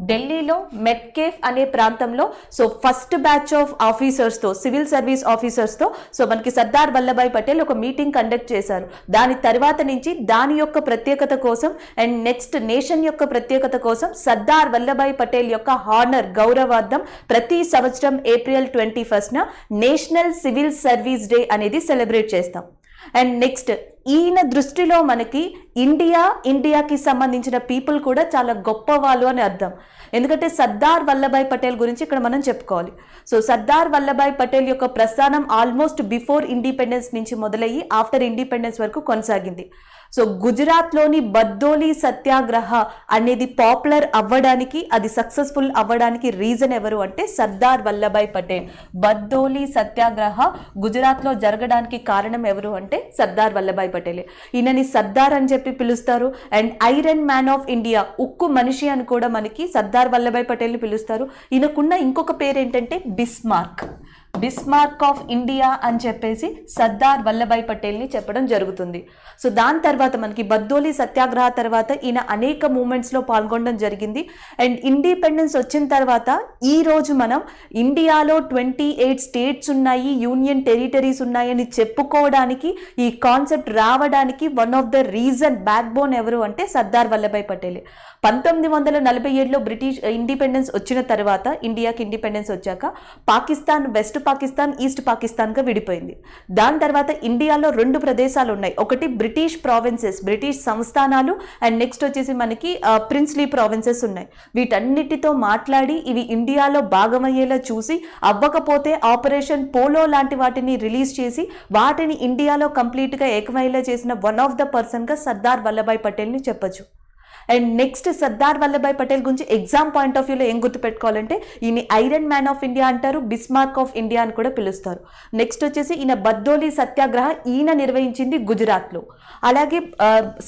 ఢిల్లీలో మెట్కేఫ్ అనే ప్రాంతంలో సో ఫస్ట్ బ్యాచ్ ఆఫ్ ఆఫీసర్స్తో, సివిల్ సర్వీస్ ఆఫీసర్స్తో సో మనకి సర్దార్ వల్లభాయ్ పటేల్ ఒక మీటింగ్ కండక్ట్ చేశారు. దాని తర్వాత నుంచి దాని యొక్క ప్రత్యేకత కోసం అండ్ నెక్స్ట్ నేషన్ యొక్క ప్రత్యేకత కోసం సర్దార్ వల్లభాయ్ పటేల్ యొక్క హానర్, గౌరవార్థం ప్రతి సంవత్సరం ఏప్రిల్ 21న నేషనల్ సివిల్ సర్వీస్ డే అనేది సెలబ్రేట్ చేస్తాం. అండ్ నెక్స్ట్ ఈయన దృష్టిలో మనకి ఇండియాకి సంబంధించిన పీపుల్ కూడా చాలా గొప్ప వాళ్ళు అని అర్థం. ఎందుకంటే సర్దార్ వల్లభాయ్ పటేల్ గురించి ఇక్కడ మనం చెప్పుకోవాలి. సో సర్దార్ వల్లభాయ్ పటేల్ యొక్క ప్రస్థానం ఆల్మోస్ట్ బిఫోర్ ఇండిపెండెన్స్ నుంచి మొదలయ్యి ఆఫ్టర్ ఇండిపెండెన్స్ వరకు కొనసాగింది. సో గుజరాత్లోని బద్దోలి సత్యాగ్రహ అనేది పాపులర్ అవ్వడానికి, అది సక్సెస్ఫుల్ అవ్వడానికి రీజన్ ఎవరు అంటే సర్దార్ వల్లభాయ్ పటేల్. బద్దోలి సత్యాగ్రహ గుజరాత్లో జరగడానికి కారణం ఎవరు అంటే సర్దార్ వల్లభాయ్ పటేలే. ఈయనని సర్దార్ అని చెప్పి పిలుస్తారు. And iron man of India, ఉక్కు మనిషి అని కూడా మనకి సర్దార్ వల్లభాయ్ పటేల్ని పిలుస్తారు. ఈయనకున్న ఇంకొక పేరు ఏంటంటే బిస్మార్క్ ఆఫ్ ఇండియా అని చెప్పేసి సర్దార్ వల్లభాయ్ పటేల్ని చెప్పడం జరుగుతుంది. సో దాని తర్వాత మనకి బద్దోలి సత్యాగ్రహ తర్వాత ఈయన అనేక మూమెంట్స్లో పాల్గొనడం జరిగింది. అండ్ ఇండిపెండెన్స్ వచ్చిన తర్వాత ఈ రోజు మనం ఇండియాలో 28 స్టేట్స్ ఉన్నాయి, యూనియన్ టెరిటరీస్ ఉన్నాయని చెప్పుకోవడానికి, ఈ కాన్సెప్ట్ రావడానికి one of the reason, backbone ఎవరు అంటే సర్దార్ వల్లభాయ్ పటేలే. 1947లో బ్రిటిష్ ఇండిపెండెన్స్ వచ్చిన తర్వాత, ఇండియాకి ఇండిపెండెన్స్ వచ్చాక పాకిస్తాన్ వెస్ట్ పాకిస్తాన్, ఈస్ట్ పాకిస్తాన్గా విడిపోయింది. దాని తర్వాత ఇండియాలో 2 ప్రదేశాలు ఉన్నాయి. ఒకటి బ్రిటిష్ ప్రావిన్సెస్, బ్రిటిష్ సంస్థానాలు. అండ్ నెక్స్ట్ వచ్చేసి మనకి ప్రిన్స్లీ ప్రావిన్సెస్ ఉన్నాయి. వీటన్నిటితో మాట్లాడి ఇవి ఇండియాలో భాగమయ్యేలా చూసి, అవ్వకపోతే ఆపరేషన్ పోలో లాంటి వాటిని రిలీజ్ చేసి వాటిని ఇండియాలో కంప్లీట్గా ఏకమయ్యేలా చేసిన వన్ ఆఫ్ ద పర్సన్గా సర్దార్ వల్లభాయ్ పటేల్ని చెప్పచ్చు. అండ్ నెక్స్ట్ సర్దార్ వల్లభాయ్ పటేల్ గురించి ఎగ్జామ్ పాయింట్ ఆఫ్ వ్యూలో ఏం గుర్తుపెట్టుకోవాలంటే ఈయన ఐరన్ మ్యాన్ ఆఫ్ ఇండియా అంటారు, బిస్మార్క్ ఆఫ్ ఇండియా అని కూడా పిలుస్తారు. నెక్స్ట్ వచ్చేసి ఈయన బద్దోలి సత్యాగ్రహ ఈయన నిర్వహించింది గుజరాత్లో. అలాగే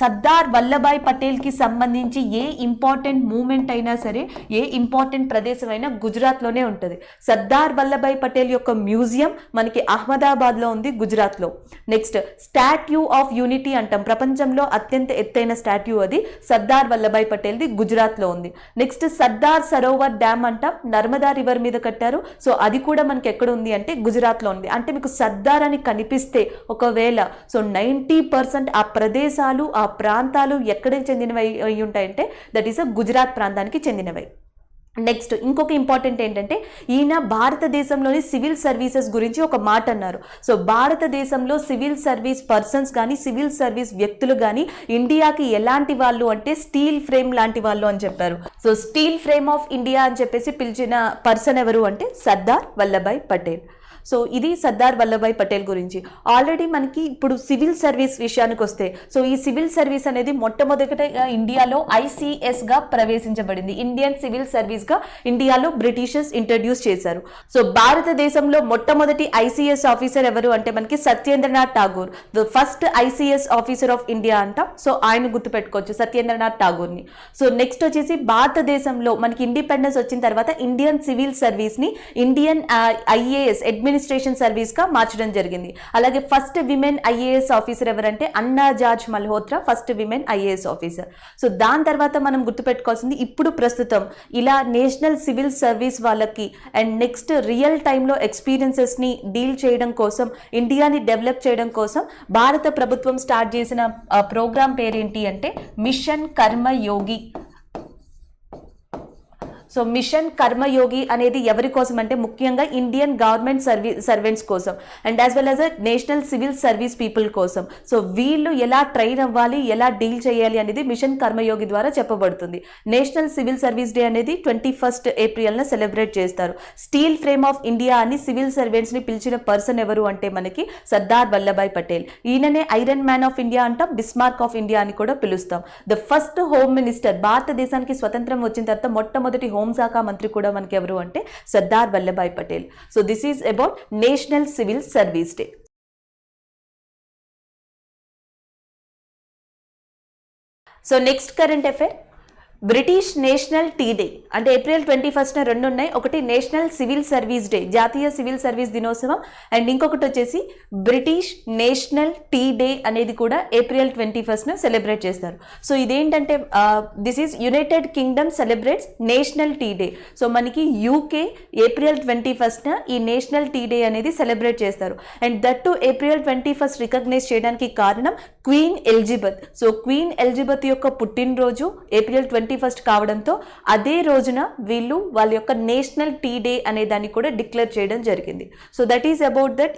సర్దార్ వల్లభాయ్ పటేల్కి సంబంధించి ఏ ఇంపార్టెంట్ మూమెంట్ అయినా సరే, ఏ ఇంపార్టెంట్ ప్రదేశం అయినా గుజరాత్లోనే ఉంటుంది. సర్దార్ వల్లభాయ్ పటేల్ యొక్క మ్యూజియం మనకి అహ్మదాబాద్లో ఉంది, గుజరాత్లో. నెక్స్ట్ స్టాట్యూ ఆఫ్ యూనిటీ అంటాం, ప్రపంచంలో అత్యంత ఎత్తైన స్టాట్యూ అది సర్దార్ వల్లభాయ్ పటేల్ది, గుజరాత్లో ఉంది. నెక్స్ట్ సర్దార్ సరోవర్ డ్యామ్ అంటాం, నర్మదా రివర్ మీద కట్టారు. సో అది కూడా మనకి ఎక్కడ ఉంది అంటే గుజరాత్లో ఉంది. అంటే మీకు సర్దార్ అని కనిపిస్తే ఒకవేళ సో 90% ఆ ప్రదేశాలు ఆ ప్రాంతాలు ఎక్కడికి చెందినవి అయి ఉంటాయంటే దట్ ఈస్ గుజరాత్ ప్రాంతానికి చెందినవి. నెక్స్ట్ ఇంకొక ఇంపార్టెంట్ ఏంటంటే ఈయన భారతదేశంలోని సివిల్ సర్వీసెస్ గురించి ఒక మాట అన్నారు. సో భారతదేశంలో సివిల్ సర్వీస్ పర్సన్స్ కానీ సివిల్ సర్వీస్ వ్యక్తులు కానీ ఇండియాకి ఎలాంటి వాళ్ళు అంటే స్టీల్ ఫ్రేమ్ లాంటి వాళ్ళు అని చెప్పారు. So steel frame of India అని చెప్పేసి పిలిచిన పర్సన్ ఎవరు అంటే సర్దార్ వల్లభాయ్ పటేల్. సో ఇది సర్దార్ వల్లభాయ్ పటేల్ గురించి. ఆల్రెడీ మనకి ఇప్పుడు సివిల్ సర్వీస్ విషయానికి వస్తే, సో ఈ సివిల్ సర్వీస్ అనేది మొట్టమొదటిగా ఇండియాలో ఐసిఎస్గా ప్రవేశించబడింది. ఇండియన్ సివిల్ సర్వీస్గా ఇండియాలో బ్రిటిషర్స్ ఇంట్రడ్యూస్ చేశారు. సో భారతదేశంలో మొట్టమొదటి ఐసిఎస్ ఆఫీసర్ ఎవరు అంటే మనకి Satyendranath Tagore, the first ICS officer of India అంటాం. సో ఆయన గుర్తుపెట్టుకోవచ్చు సత్యేంద్రనాథ్ ఠాగూర్ని. సో నెక్స్ట్ వచ్చేసి భారతదేశంలో మనకి ఇండిపెండెన్స్ వచ్చిన తర్వాత ఇండియన్ సివిల్ సర్వీస్ని ఇండియన్ ఐఏఎస్ అడ్మినిస్ట్రేషన్ సర్వీస్ గా మార్చడం జరిగింది. అలాగే ఫస్ట్ విమెన్ ఐఏఎస్ ఆఫీసర్ ఎవరంటే అన్నా George Malhotra, first women IAS officer. So దాని తర్వాత మనం గుర్తుపెట్టుకోవాల్సింది ఇప్పుడు ప్రస్తుతం ఇలా నేషనల్ సివిల్ సర్వీస్ వాళ్ళకి అండ్ నెక్స్ట్ రియల్ టైంలో ఎక్స్పీరియన్సెస్ని డీల్ చేయడం కోసం, ఇండియాని డెవలప్ చేయడం కోసం భారత ప్రభుత్వం స్టార్ట్ చేసిన ప్రోగ్రామ్ పేరేంటి అంటే మిషన్ కర్మయోగి. సో మిషన్ కర్మయోగి అనేది ఎవరి కోసం అంటే ముఖ్యంగా ఇండియన్ గవర్నమెంట్ సర్వెంట్స్ కోసం and as well as national civil service people కోసం. సో వీళ్ళు ఎలా ట్రైన్ అవ్వాలి, ఎలా డీల్ చేయాలి అనేది మిషన్ కర్మయోగి ద్వారా చెప్పబడుతుంది. నేషనల్ సివిల్ సర్వీస్ డే అనేది 21 ఏప్రిల్న సెలబ్రేట్ చేస్తారు. స్టీల్ ఫ్రేమ్ ఆఫ్ ఇండియా అని సివిల్ సర్వెంట్స్ని పిలిచిన పర్సన్ ఎవరు అంటే మనకి సర్దార్ వల్లభాయ్ పటేల్. ఈయననే ఐరన్ మ్యాన్ ఆఫ్ ఇండియా అంటాం, బిస్మార్క్ ఆఫ్ ఇండియా అని కూడా పిలుస్తాం. ద ఫస్ట్ హోమ్ మినిస్టర్, భారతదేశానికి స్వతంత్రం వచ్చిన తర్వాత మొట్టమొదటి హోం శాఖ మంత్రి కూడా మనకి ఎవరు అంటే Sardar Vallabhbhai Patel. So this is about national civil service day. So next current affair, British national tea day అంటే ఏప్రిల్ 21న రెండు ఉన్నాయి. ఒకటి నేషనల్ సివిల్ సర్వీస్ డే, జాతీయ సివిల్ సర్వీస్ దినోత్సవం, అండ్ ఇంకొకటి వచ్చేసి బ్రిటిష్ నేషనల్ టీ డే అనేది కూడా ఏప్రిల్ 21న సెలబ్రేట్ చేస్తారు. సో ఇదేంటంటే this is United Kingdom celebrates national tea day. So మనకి యూకే ఏప్రిల్ 21న ఈ నేషనల్ టీ డే అనేది సెలబ్రేట్ చేస్తారు. And that to April 21 recognize చేయడానికి కారణం queen Elizabeth. So queen Elizabeth యొక్క పుట్టినరోజు ఏప్రిల్ 21 కావడంతో అదే రోజున వీళ్ళు వాళ్ళ యొక్క నేషనల్ టీ డే అనే దాన్ని కూడా డిక్లేర్ చేయడం జరిగింది. So that is about that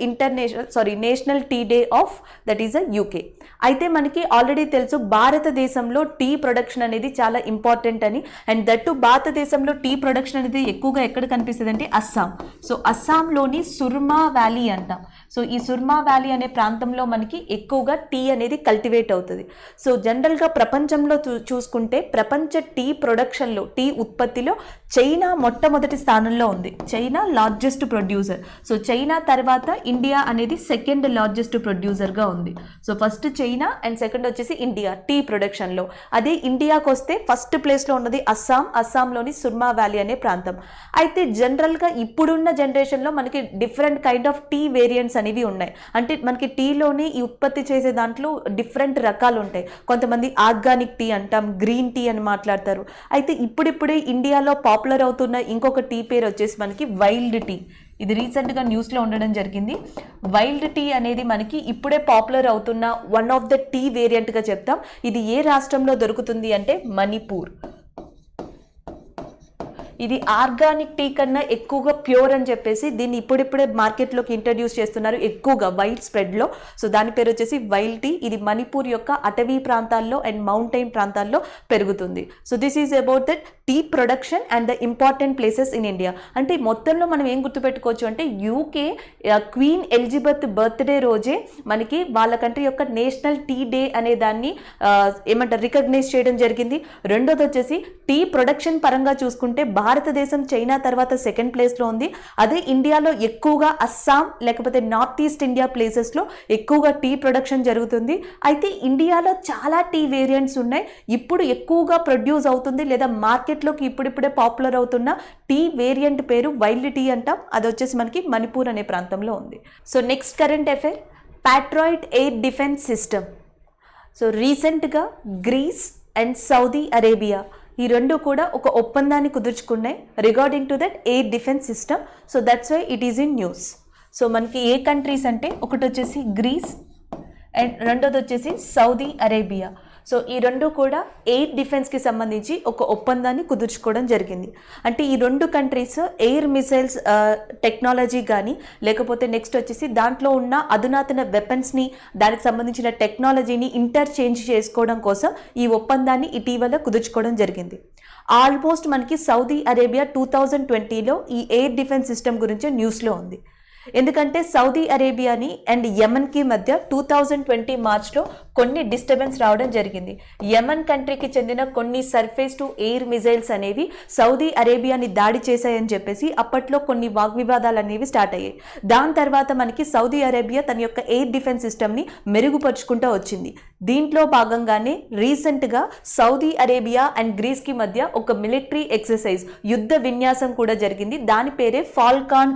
national tea day of that is UK. అయితే మనకి ఆల్రెడీ తెలుసు భారతదేశంలో టీ ప్రొడక్షన్ అనేది చాలా ఇంపార్టెంట్ అని. అండ్ దట్టు భారతదేశంలో టీ ప్రొడక్షన్ అనేది ఎక్కువగా ఎక్కడ కనిపిస్తుంది అంటే అస్సాం. సో అస్సాంలోని సుర్మా వ్యాలీ అంటాం. సో ఈ సుర్మా వ్యాలీ అనే ప్రాంతంలో మనకి ఎక్కువగా టీ అనేది కల్టివేట్ అవుతుంది. సో జనరల్గా ప్రపంచంలో చూసుకుంటే ప్రపంచ టీ ప్రొడక్షన్లో, టీ ఉత్పత్తిలో చైనా మొట్టమొదటి స్థానంలో ఉంది. China largest producer. So China తర్వాత ఇండియా అనేది సెకండ్ లార్జెస్ట్ ప్రొడ్యూసర్గా ఉంది. So first China and second వచ్చేసి ఇండియా టీ ప్రొడక్షన్లో. అదే ఇండియాకు వస్తే ఫస్ట్ ప్లేస్లో ఉన్నది అస్సాం, అస్సాంలోని సుర్మా వ్యాలీ అనే ప్రాంతం. అయితే జనరల్గా ఇప్పుడున్న జనరేషన్లో మనకి different kind of tea variants అనేవి ఉన్నాయి. అంటే మనకి టీలోని ఈ ఉత్పత్తి చేసే దాంట్లో డిఫరెంట్ రకాలు ఉంటాయి. కొంతమంది ఆర్గానిక్ టీ అంటాం, గ్రీన్ టీ అని మాట్లాడతారు. అయితే ఇప్పుడిప్పుడే ఇండియాలో పాపులర్ అవుతున్న ఇంకొక టీ పేరు వచ్చేసి మనకి వైల్డ్ టీ. ఇది రీసెంట్గా న్యూస్లో ఉండడం జరిగింది. వైల్డ్ టీ అనేది మనకి ఇప్పుడే పాపులర్ అవుతున్న వన్ ఆఫ్ ద టీ వేరియంట్గా చెప్తాం. ఇది ఏ రాష్ట్రంలో దొరుకుతుంది అంటే మణిపూర్. ఇది ఆర్గానిక్ టీ కన్నా ఎక్కువగా ప్యూర్ అని చెప్పేసి దీన్ని ఇప్పుడిప్పుడే మార్కెట్లోకి ఇంట్రడ్యూస్ చేస్తున్నారు ఎక్కువగా వైడ్ స్ప్రెడ్లో. సో దాని పేరు వచ్చేసి వైల్డ్ టీ. ఇది మణిపూర్ యొక్క అటవీ ప్రాంతాల్లో అండ్ మౌంటైన్ ప్రాంతాల్లో పెరుగుతుంది. So this is about that tea production and the important places in India. అంటే మొత్తంలో మనం ఏం గుర్తుపెట్టుకోవచ్చు అంటే యూకే క్వీన్ ఎలిజబెత్ బర్త్డే రోజే మనకి వాళ్ళ కంట్రీ యొక్క నేషనల్ టీ డే అనే దాన్ని ఏమంటారు రికగ్నైజ్ చేయడం జరిగింది. రెండోది వచ్చేసి టీ ప్రొడక్షన్ పరంగా చూసుకుంటే భారతదేశం చైనా తర్వాత సెకండ్ ప్లేస్లో ఉంది. అదే ఇండియాలో ఎక్కువగా అస్సాం లేకపోతే నార్త్ ఈస్ట్ ఇండియా ప్లేసెస్లో ఎక్కువగా టీ ప్రొడక్షన్ జరుగుతుంది. అయితే ఇండియాలో చాలా టీ వేరియంట్స్ ఉన్నాయి. ఇప్పుడు ఎక్కువగా ప్రొడ్యూస్ అవుతుంది లేదా మార్కెట్లోకి ఇప్పుడిప్పుడే పాపులర్ అవుతున్న టీ వేరియంట్ పేరు వైల్డ్ టీ అంటాం. అది వచ్చేసి మనకి మణిపూర్ అనే ప్రాంతంలో ఉంది. So next current affair, Patriot air defence system. So రీసెంట్గా గ్రీస్ అండ్ సౌదీ అరేబియా ఈ రెండు కూడా ఒక ఒప్పందాన్ని కుదుర్చుకున్నాయి regarding to that air defence system. So that's why it is in news. So మనకి ఏ కంట్రీస్ అంటే ఒకటి వచ్చేసి గ్రీస్ అండ్ రెండోది వచ్చేసి సౌదీ అరేబియా. సో ఈ రెండు కూడా ఎయిర్ డిఫెన్స్కి సంబంధించి ఒక ఒప్పందాన్ని కుదుర్చుకోవడం జరిగింది. అంటే ఈ రెండు కంట్రీస్ ఎయిర్ మిసైల్స్ టెక్నాలజీ కానీ లేకపోతే నెక్స్ట్ వచ్చేసి దాంట్లో ఉన్న అధునాతన వెపన్స్ని దానికి సంబంధించిన టెక్నాలజీని ఇంటర్చేంజ్ చేసుకోవడం కోసం ఈ ఒప్పందాన్ని ఇటీవల కుదుర్చుకోవడం జరిగింది. ఆల్మోస్ట్ మనకి సౌదీ అరేబియా 2020లో ఈ ఎయిర్ డిఫెన్స్ సిస్టమ్ గురించి న్యూస్లో ఉంది. ఎందుకంటే సౌదీ అరేబియాని అండ్ యమన్కి మధ్య 2020 మార్చ్లో కొన్ని డిస్టర్బెన్స్ రావడం జరిగింది. యమన్ కంట్రీకి చెందిన కొన్ని సర్ఫేస్ టు ఎయిర్ మిజైల్స్ అనేవి సౌదీ అరేబియాని దాడి చేశాయని చెప్పేసి అప్పట్లో కొన్ని వాగ్వివాదాలు అనేవి స్టార్ట్ అయ్యాయి. దాని తర్వాత మనకి సౌదీ అరేబియా తన యొక్క ఎయిర్ డిఫెన్స్ సిస్టమ్ని మెరుగుపరుచుకుంటూ వచ్చింది. దీంట్లో భాగంగానే రీసెంట్గా సౌదీ అరేబియా అండ్ గ్రీస్కి మధ్య ఒక మిలిటరీ ఎక్సర్సైజ్ యుద్ధ విన్యాసం కూడా జరిగింది. దాని పేరే ఫాల్కాన్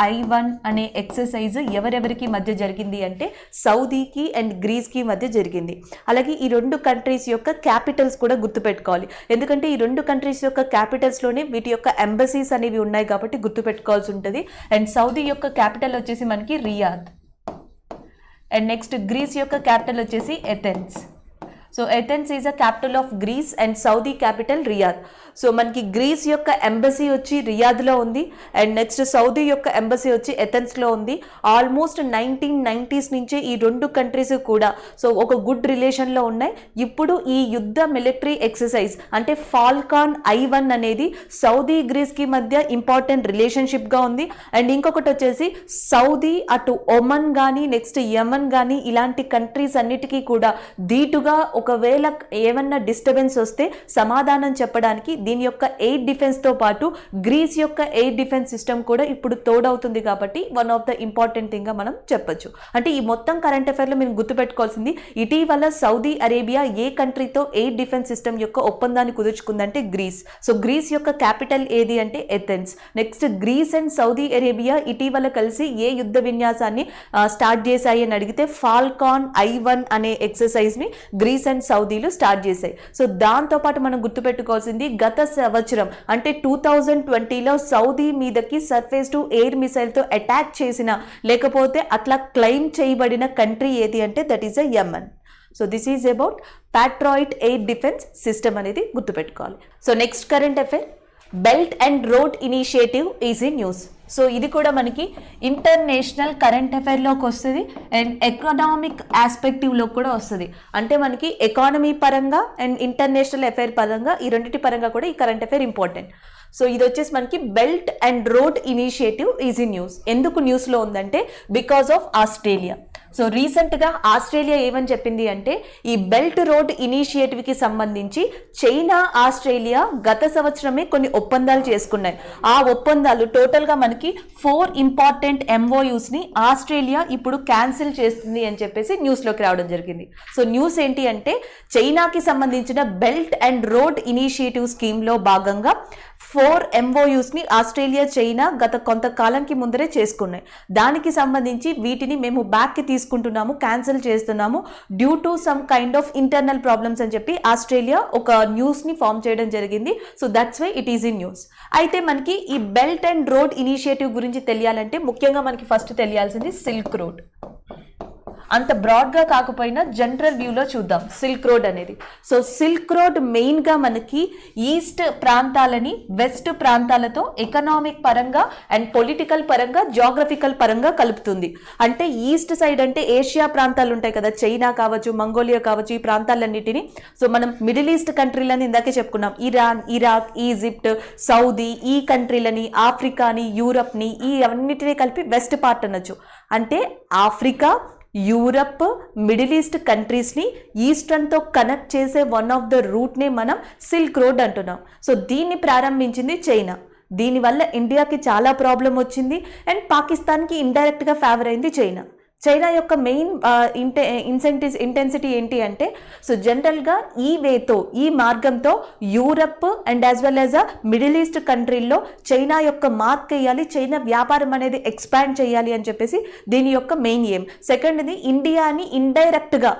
I-1 అనే ఎక్సర్సైజ్ ఎవరెవరికి మధ్య జరిగింది అంటే సౌదీకి అండ్ గ్రీస్కి మధ్య జరిగింది. అలాగే ఈ రెండు కంట్రీస్ యొక్క క్యాపిటల్స్ కూడా గుర్తుపెట్టుకోవాలి. ఎందుకంటే ఈ రెండు కంట్రీస్ యొక్క క్యాపిటల్స్లోనే వీటి యొక్క ఎంబసీస్ అనేవి ఉన్నాయి కాబట్టి గుర్తుపెట్టుకోవాల్సి ఉంటుంది. అండ్ సౌదీ యొక్క క్యాపిటల్ వచ్చేసి మనకి రియాద్ అండ్ నెక్స్ట్ గ్రీస్ యొక్క క్యాపిటల్ వచ్చేసి Athens. So Athens is a capital of grace and Saudi capital Riyadh. So మనకి గ్రీస్ యొక్క ఎంబసీ వచ్చి రియాద్లో ఉంది అండ్ నెక్స్ట్ సౌదీ యొక్క ఎంబసీ వచ్చి ఎథెన్స్లో ఉంది. ఆల్మోస్ట్ 1990s నుంచే ఈ రెండు కంట్రీస్ కూడా సో ఒక గుడ్ రిలేషన్లో ఉన్నాయి. ఇప్పుడు ఈ యుద్ధ మిలిటరీ ఎక్సర్సైజ్ అంటే ఫాల్కాన్ I-1 అనేది సౌదీ గ్రీస్కి మధ్య ఇంపార్టెంట్ రిలేషన్షిప్గా ఉంది. అండ్ ఇంకొకటి వచ్చేసి సౌదీ అటు ఒమన్ కానీ నెక్స్ట్ యమన్ కానీ ఇలాంటి కంట్రీస్ అన్నిటికీ కూడా ధీటుగా ఒకవేళ ఏమన్నా డిస్టర్బెన్స్ వస్తే సమాధానం చెప్పడానికి దీని యొక్క ఎయిర్ డిఫెన్స్తో పాటు గ్రీస్ యొక్క ఎయిర్ డిఫెన్స్ సిస్టమ్ కూడా ఇప్పుడు తోడవుతుంది. కాబట్టి వన్ ఆఫ్ ద ఇంపార్టెంట్ థింగ్గా మనం చెప్పొచ్చు. అంటే ఈ మొత్తం కరెంట్ అఫైర్లో మీరు గుర్తుపెట్టుకోవాల్సింది ఇటీవల సౌదీ అరేబియా ఏ కంట్రీతో ఎయిర్ డిఫెన్స్ సిస్టమ్ యొక్క ఒప్పందాన్ని కుదుర్చుకుందంటే గ్రీస్. సో గ్రీస్ యొక్క క్యాపిటల్ ఏది అంటే Athens. Next grace and Saudi Arabia ఇటీవల కలిసి ఏ యుద్ధ విన్యాసాన్ని స్టార్ట్ చేశాయి అని అడిగితే ఫాల్కాన్ I-1 అనే ఎక్సర్సైజ్ని గ్రీస్ అండ్ సౌదీలు స్టార్ట్ చేశాయి. సో దాంతోపాటు మనం గుర్తుపెట్టుకోవాల్సింది గత సంవత్సరం అంటే 2020లో సౌదీ మీదకి సర్ఫేస్ టు ఎయిర్ మిసైల్తో అటాక్ చేసిన లేకపోతే అట్లా క్లెయిమ్ చేయబడిన కంట్రీ ఏది అంటే that is a Yemen. So this is about Patriot air defence system అనేది గుర్తుపెట్టుకోవాలి. So next current affair, belt and road initiative is in news. So ఇది కూడా మనకి ఇంటర్నేషనల్ కరెంట్ అఫైర్లోకి వస్తుంది అండ్ ఎకనామిక్ ఆస్పెక్టివ్లో కూడా వస్తుంది. అంటే మనకి ఎకానమీ పరంగా అండ్ ఇంటర్నేషనల్ అఫైర్ పరంగా ఈ రెండింటి పరంగా కూడా ఈ కరెంట్ అఫైర్ ఇంపార్టెంట్. సో ఇది వచ్చేసి మనకి belt and road initiative is in news. ఎందుకు న్యూస్లో ఉందంటే బికాస్ ఆఫ్ ఆస్ట్రేలియా. సో రీసెంట్గా ఆస్ట్రేలియా ఏమని చెప్పింది అంటే ఈ బెల్ట్ రోడ్ ఇనిషియేటివ్కి సంబంధించి చైనా ఆస్ట్రేలియా గత సంవత్సరమే కొన్ని ఒప్పందాలు చేసుకున్నాయి. ఆ ఒప్పందాలు టోటల్గా మనకి 4 ఇంపార్టెంట్ MOUsని ఆస్ట్రేలియా ఇప్పుడు క్యాన్సిల్ చేస్తుంది అని చెప్పేసి న్యూస్లోకి రావడం జరిగింది. సో న్యూస్ ఏంటి అంటే చైనాకి సంబంధించిన బెల్ట్ అండ్ రోడ్ ఇనిషియేటివ్ స్కీమ్లో భాగంగా 4 MOUsని ఆస్ట్రేలియా చైనా గత కొంతకాలంకి ముందరే చేసుకున్నాయి. దానికి సంబంధించి వీటిని మేము బ్యాక్కి తీసుకుంటున్నాము, క్యాన్సిల్ చేస్తున్నాము due to some kind of internal problems అని చెప్పి ఆస్ట్రేలియా ఒక న్యూస్ని ఫామ్ చేయడం జరిగింది. So that's why it is in news. అయితే మనకి ఈ బెల్ట్ అండ్ రోడ్ ఇనిషియేటివ్ గురించి తెలియాలంటే ముఖ్యంగా మనకి ఫస్ట్ తెలియాల్సింది సిల్క్ రోడ్. అంత బ్రాడ్గా కాకపోయినా జనరల్ వ్యూలో చూద్దాం సిల్క్ రోడ్ అనేది. సో సిల్క్ రోడ్ మెయిన్గా మనకి ఈస్ట్ ప్రాంతాలని వెస్ట్ ప్రాంతాలతో ఎకనామిక్ పరంగా అండ్ పొలిటికల్ పరంగా జాగ్రఫికల్ పరంగా కలుపుతుంది. అంటే ఈస్ట్ సైడ్ అంటే ఏషియా ప్రాంతాలు ఉంటాయి కదా, చైనా కావచ్చు, మంగోలియా కావచ్చు, ఈ ప్రాంతాలన్నిటిని. సో మనం మిడిల్ ఈస్ట్ కంట్రీలని ఇందాకే చెప్పుకున్నాం, ఇరాన్, ఇరాక్, ఈజిప్ట్, సౌదీ, ఈ కంట్రీలని, ఆఫ్రికాని, యూరప్ని, ఈ అన్నిటినీ కలిపి వెస్ట్ పార్ట్ అనొచ్చు. అంటే ఆఫ్రికా, యూరప్, మిడిల్ ఈస్ట్ కంట్రీస్ని ఈస్టర్న్తో కనెక్ట్ చేసే వన్ ఆఫ్ ద రూట్ని మనం సిల్క్ రోడ్ అంటున్నాం. సో దీన్ని ప్రారంభించింది చైనా. దీనివల్ల ఇండియాకి చాలా ప్రాబ్లం వచ్చింది అండ్ పాకిస్తాన్కి ఇండైరెక్ట్గా ఫేవర్ అయింది చైనా. చైనా యొక్క మెయిన్ ఇంటెన్సిటీ ఏంటి అంటే, సో జనరల్గా ఈ వేతో, ఈ మార్గంతో Europe and as well as middle east కంట్రీల్లో చైనా యొక్క మార్క్ వేయాలి, చైనా వ్యాపారం అనేది ఎక్స్పాండ్ చేయాలి అని చెప్పేసి దీని యొక్క మెయిన్ ఎయిమ్. సెకండ్ది ఇండియాని ఇండైరెక్ట్గా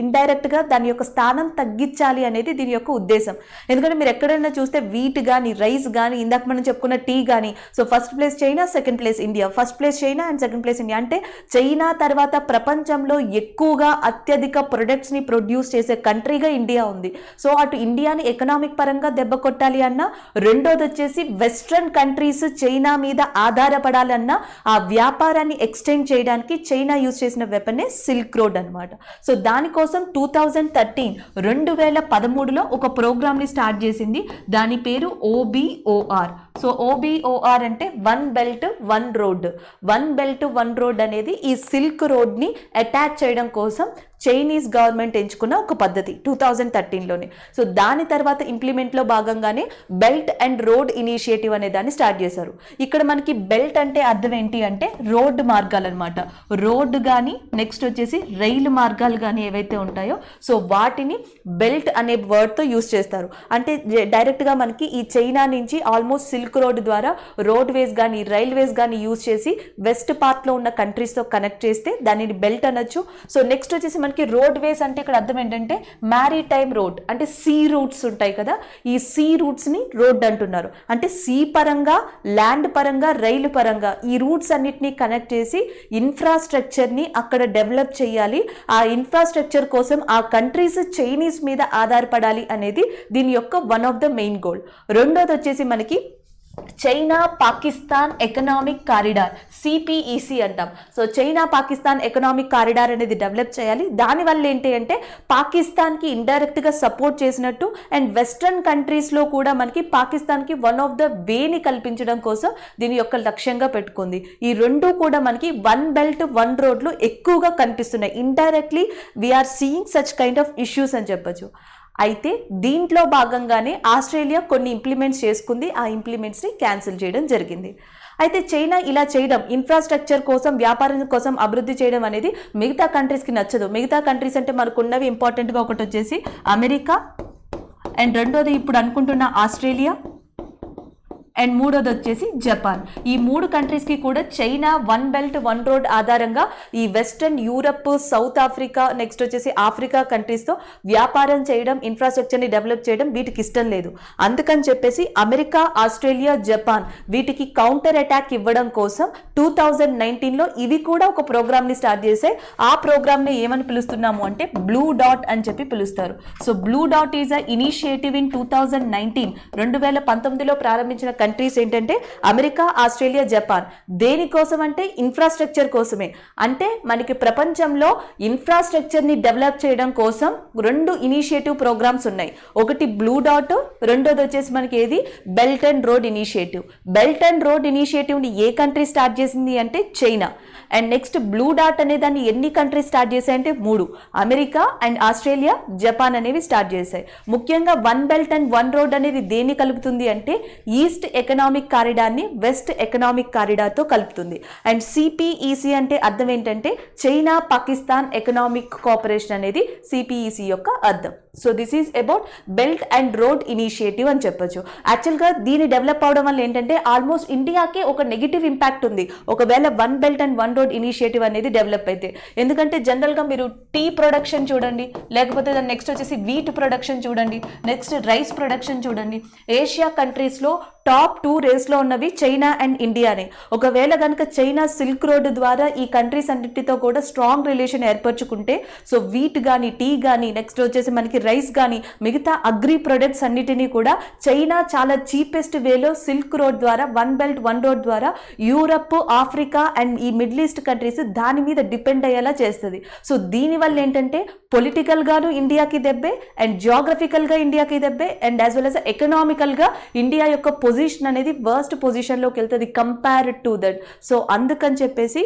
ఇండైరెక్ట్గా దాని యొక్క స్థానం తగ్గించాలి అనేది దీని యొక్క ఉద్దేశం. ఎందుకంటే మీరు ఎక్కడైనా చూస్తే వీట్ కానీ, రైస్ కానీ, ఇందాక మనం చెప్పుకున్న టీ కానీ, so first place China, second place India, first place China and second place India. అంటే చైనా తర్వాత ప్రపంచంలో ఎక్కువగా అత్యధిక ప్రొడక్ట్స్ని ప్రొడ్యూస్ చేసే కంట్రీగా ఇండియా ఉంది. సో అటు ఇండియాని ఎకనామిక్ పరంగా దెబ్బ కొట్టాలి అన్నా, రెండోది వచ్చేసి వెస్ట్రన్ కంట్రీస్ చైనా మీద ఆధారపడాలన్నా ఆ వ్యాపారాన్ని ఎక్స్టెండ్ చేయడానికి చైనా యూజ్ చేసిన వెపనే సిల్క్ రోడ్ అనమాట. సో దానికోసం 2013లో ఒక ప్రోగ్రామ్ని స్టార్ట్ చేసింది. దాని పేరు OBOR. సో OBOR అంటే one belt one road. One belt one road అనేది ఈ సిల్క్ రోడ్ని అటాచ్ చేయడం కోసం చైనీస్ గవర్నమెంట్ ఎంచుకున్న ఒక పద్ధతి 2013లోనే. సో దాని తర్వాత ఇంప్లిమెంట్లో భాగంగానే బెల్ట్ అండ్ రోడ్ ఇనిషియేటివ్ అనే దాన్ని స్టార్ట్ చేశారు. ఇక్కడ మనకి బెల్ట్ అంటే అర్థం ఏంటి అంటే రోడ్డు మార్గాలు అనమాట. రోడ్డు కానీ, నెక్స్ట్ వచ్చేసి రైలు మార్గాలు కానీ ఏవైతే ఉంటాయో సో వాటిని బెల్ట్ అనే వర్డ్తో యూస్ చేస్తారు. అంటే డైరెక్ట్గా మనకి ఈ చైనా నుంచి ఆల్మోస్ట్ సిల్క్ రోడ్ ద్వారా రోడ్ వేస్ కానీ, రైల్వేస్ కానీ యూస్ చేసి వెస్ట్ పార్ట్లో ఉన్న కంట్రీస్తో కనెక్ట్ చేస్తే దానిని బెల్ట్ అనొచ్చు. సో నెక్స్ట్ వచ్చేసి మనకి రోడ్ వేస్ అంటే ఇక్కడ అర్థం ఏంటంటే మ్యారీటైమ్ రోడ్, అంటే సీ రూట్స్ ఉంటాయి కదా, ఈ సీ రూట్స్ని రోడ్ అంటున్నారు. అంటే సీ పరంగా, ల్యాండ్ పరంగా, రైలు పరంగా ఈ రూట్స్ అన్నిటినీ కనెక్ట్ చేసి ఇన్ఫ్రాస్ట్రక్చర్ని అక్కడ డెవలప్ చేయాలి. ఆ ఇన్ఫ్రాస్ట్రక్చర్ కోసం ఆ కంట్రీస్ చైనీస్ మీద ఆధారపడాలి అనేది దీని యొక్క one of the main goal. రెండోది వచ్చేసి మనకి China Pakistan economic corridor, CPEC అంటాం. So China Pakistan economic corridor అనేది డెవలప్ చేయాలి. దానివల్ల ఏంటి అంటే పాకిస్తాన్కి ఇండైరెక్ట్గా సపోర్ట్ చేసినట్టు అండ్ వెస్ట్రన్ కంట్రీస్లో కూడా మనకి పాకిస్తాన్కి వన్ ఆఫ్ ద వేని కల్పించడం కోసం దీని యొక్క లక్ష్యంగా పెట్టుకుంది. ఈ రెండు కూడా మనకి వన్ బెల్ట్ వన్ రోడ్లు ఎక్కువగా కనిపిస్తున్నాయి. Indirectly we're seeing such kind of issues అని చెప్పొచ్చు. అయితే దీంట్లో భాగంగానే ఆస్ట్రేలియా కొన్ని ఇంప్లిమెంట్స్ చేసుకుంది. ఆ ఇంప్లిమెంట్స్ని క్యాన్సిల్ చేయడం జరిగింది. అయితే చైనా ఇలా చేయడం, ఇన్ఫ్రాస్ట్రక్చర్ కోసం, వ్యాపారం కోసం అభివృద్ధి చేయడం అనేది మిగతా కంట్రీస్కి నచ్చదు. మిగతా కంట్రీస్ అంటే మనకున్నవి ఇంపార్టెంట్గా ఒకటి వచ్చేసి అమెరికా అండ్ రెండోది ఇప్పుడు అనుకుంటున్న ఆస్ట్రేలియా అండ్ మూడోది వచ్చేసి జపాన్. ఈ మూడు కంట్రీస్కి కూడా China one belt one road ఆధారంగా ఈ western Europe, south Africa, next వచ్చేసి ఆఫ్రికా కంట్రీస్తో వ్యాపారం చేయడం, ఇన్ఫ్రాస్ట్రక్చర్ని డెవలప్ చేయడం వీటికి ఇష్టం లేదు. అందుకని చెప్పేసి అమెరికా, ఆస్ట్రేలియా, జపాన్ వీటికి కౌంటర్ అటాక్ ఇవ్వడం కోసం 2019లో ఇవి కూడా ఒక ప్రోగ్రామ్ని స్టార్ట్ చేశాయి. ఆ ప్రోగ్రామ్ని ఏమని పిలుస్తున్నాము అంటే బ్లూ డాట్ అని చెప్పి పిలుస్తారు. So blue dot is a initiative in 2019లో ప్రారంభించిన కంట్రీస్ ఏంటంటే అమెరికా, ఆస్ట్రేలియా, జపాన్. దేనికోసం అంటే ఇన్ఫ్రాస్ట్రక్చర్ కోసమే. అంటే మనకి ప్రపంచంలో ఇన్ఫ్రాస్ట్రక్చర్ని డెవలప్ చేయడం కోసం రెండు ఇనిషియేటివ్ ప్రోగ్రామ్స్ ఉన్నాయి. ఒకటి బ్లూ డాట్, రెండోది వచ్చేసి మనకి ఏది belt and road initiative. Belt and road ఇనిషియేటివ్ని ఏ కంట్రీ స్టార్ట్ చేసింది అంటే China. And next blue dot అనే దాన్ని ఎన్ని కంట్రీస్ స్టార్ట్ చేశాయంటే 3, అమెరికా అండ్ ఆస్ట్రేలియా, జపాన్ అనేవి స్టార్ట్ చేశాయి. ముఖ్యంగా one belt and one road అనేది దేన్ని కలుపుతుంది అంటే ఈస్ట్ ఎకనామిక్ కారిడార్ని వెస్ట్ ఎకనామిక్ కారిడార్తో కలుపుతుంది. అండ్ CPEC అంటే అర్థం ఏంటంటే చైనా పాకిస్తాన్ ఎకనామిక్ కోఆపరేషన్ అనేది CPEC యొక్క అర్థం. So this is about belt and road initiative అని చెప్పొచ్చు. యాక్చువల్గా దీన్ని డెవలప్ అవడం వల్ల ఏంటంటే ఆల్మోస్ట్ ఇండియాకే ఒక నెగిటివ్ ఇంపాక్ట్ ఉంది ఒకవేళ one belt and one road initiative అనేది డెవలప్ అయితే. ఎందుకంటే జనరల్గా మీరు టీ ప్రొడక్షన్ చూడండి, లేకపోతే నెక్స్ట్ వచ్చేసి వీట్ ప్రొడక్షన్ చూడండి, నెక్స్ట్ రైస్ ప్రొడక్షన్ చూడండి. ఏషియా కంట్రీస్లో టాప్ 2 రేస్లో ఉన్నవి చైనా అండ్ ఇండియానే. ఒకవేళ కనుక చైనా సిల్క్ రోడ్ ద్వారా ఈ కంట్రీస్ అన్నిటితో కూడా స్ట్రాంగ్ రిలేషన్ ఏర్పరచుకుంటే, సో వీట్ కానీ, టీ కానీ, నెక్స్ట్ వచ్చేసి మనకి రైస్ కానీ, మిగతా అగ్రి ప్రొడక్ట్స్ అన్నిటినీ కూడా చైనా చాలా చీపెస్ట్ వేలో సిల్క్ రోడ్ ద్వారా, వన్ బెల్ట్ వన్ రోడ్ ద్వారా యూరప్, ఆఫ్రికా అండ్ ఈ మిడిల్ ఈస్ట్ కంట్రీస్ దాని మీద డిపెండ్ అయ్యేలా చేస్తుంది. సో దీనివల్ల ఏంటంటే పొలిటికల్గాను ఇండియాకి దెబ్బే, అండ్ జియోగ్రఫికల్గా ఇండియాకి దెబ్బే, అండ్ యాజ్ వెల్ as ఎకనామికల్గా ఇండియా యొక్క పొజిషన్ అనేది వర్స్ట్ పొజిషన్లోకి వెళ్తుంది కంపేర్ టు దట్. సో అందుకని చెప్పేసి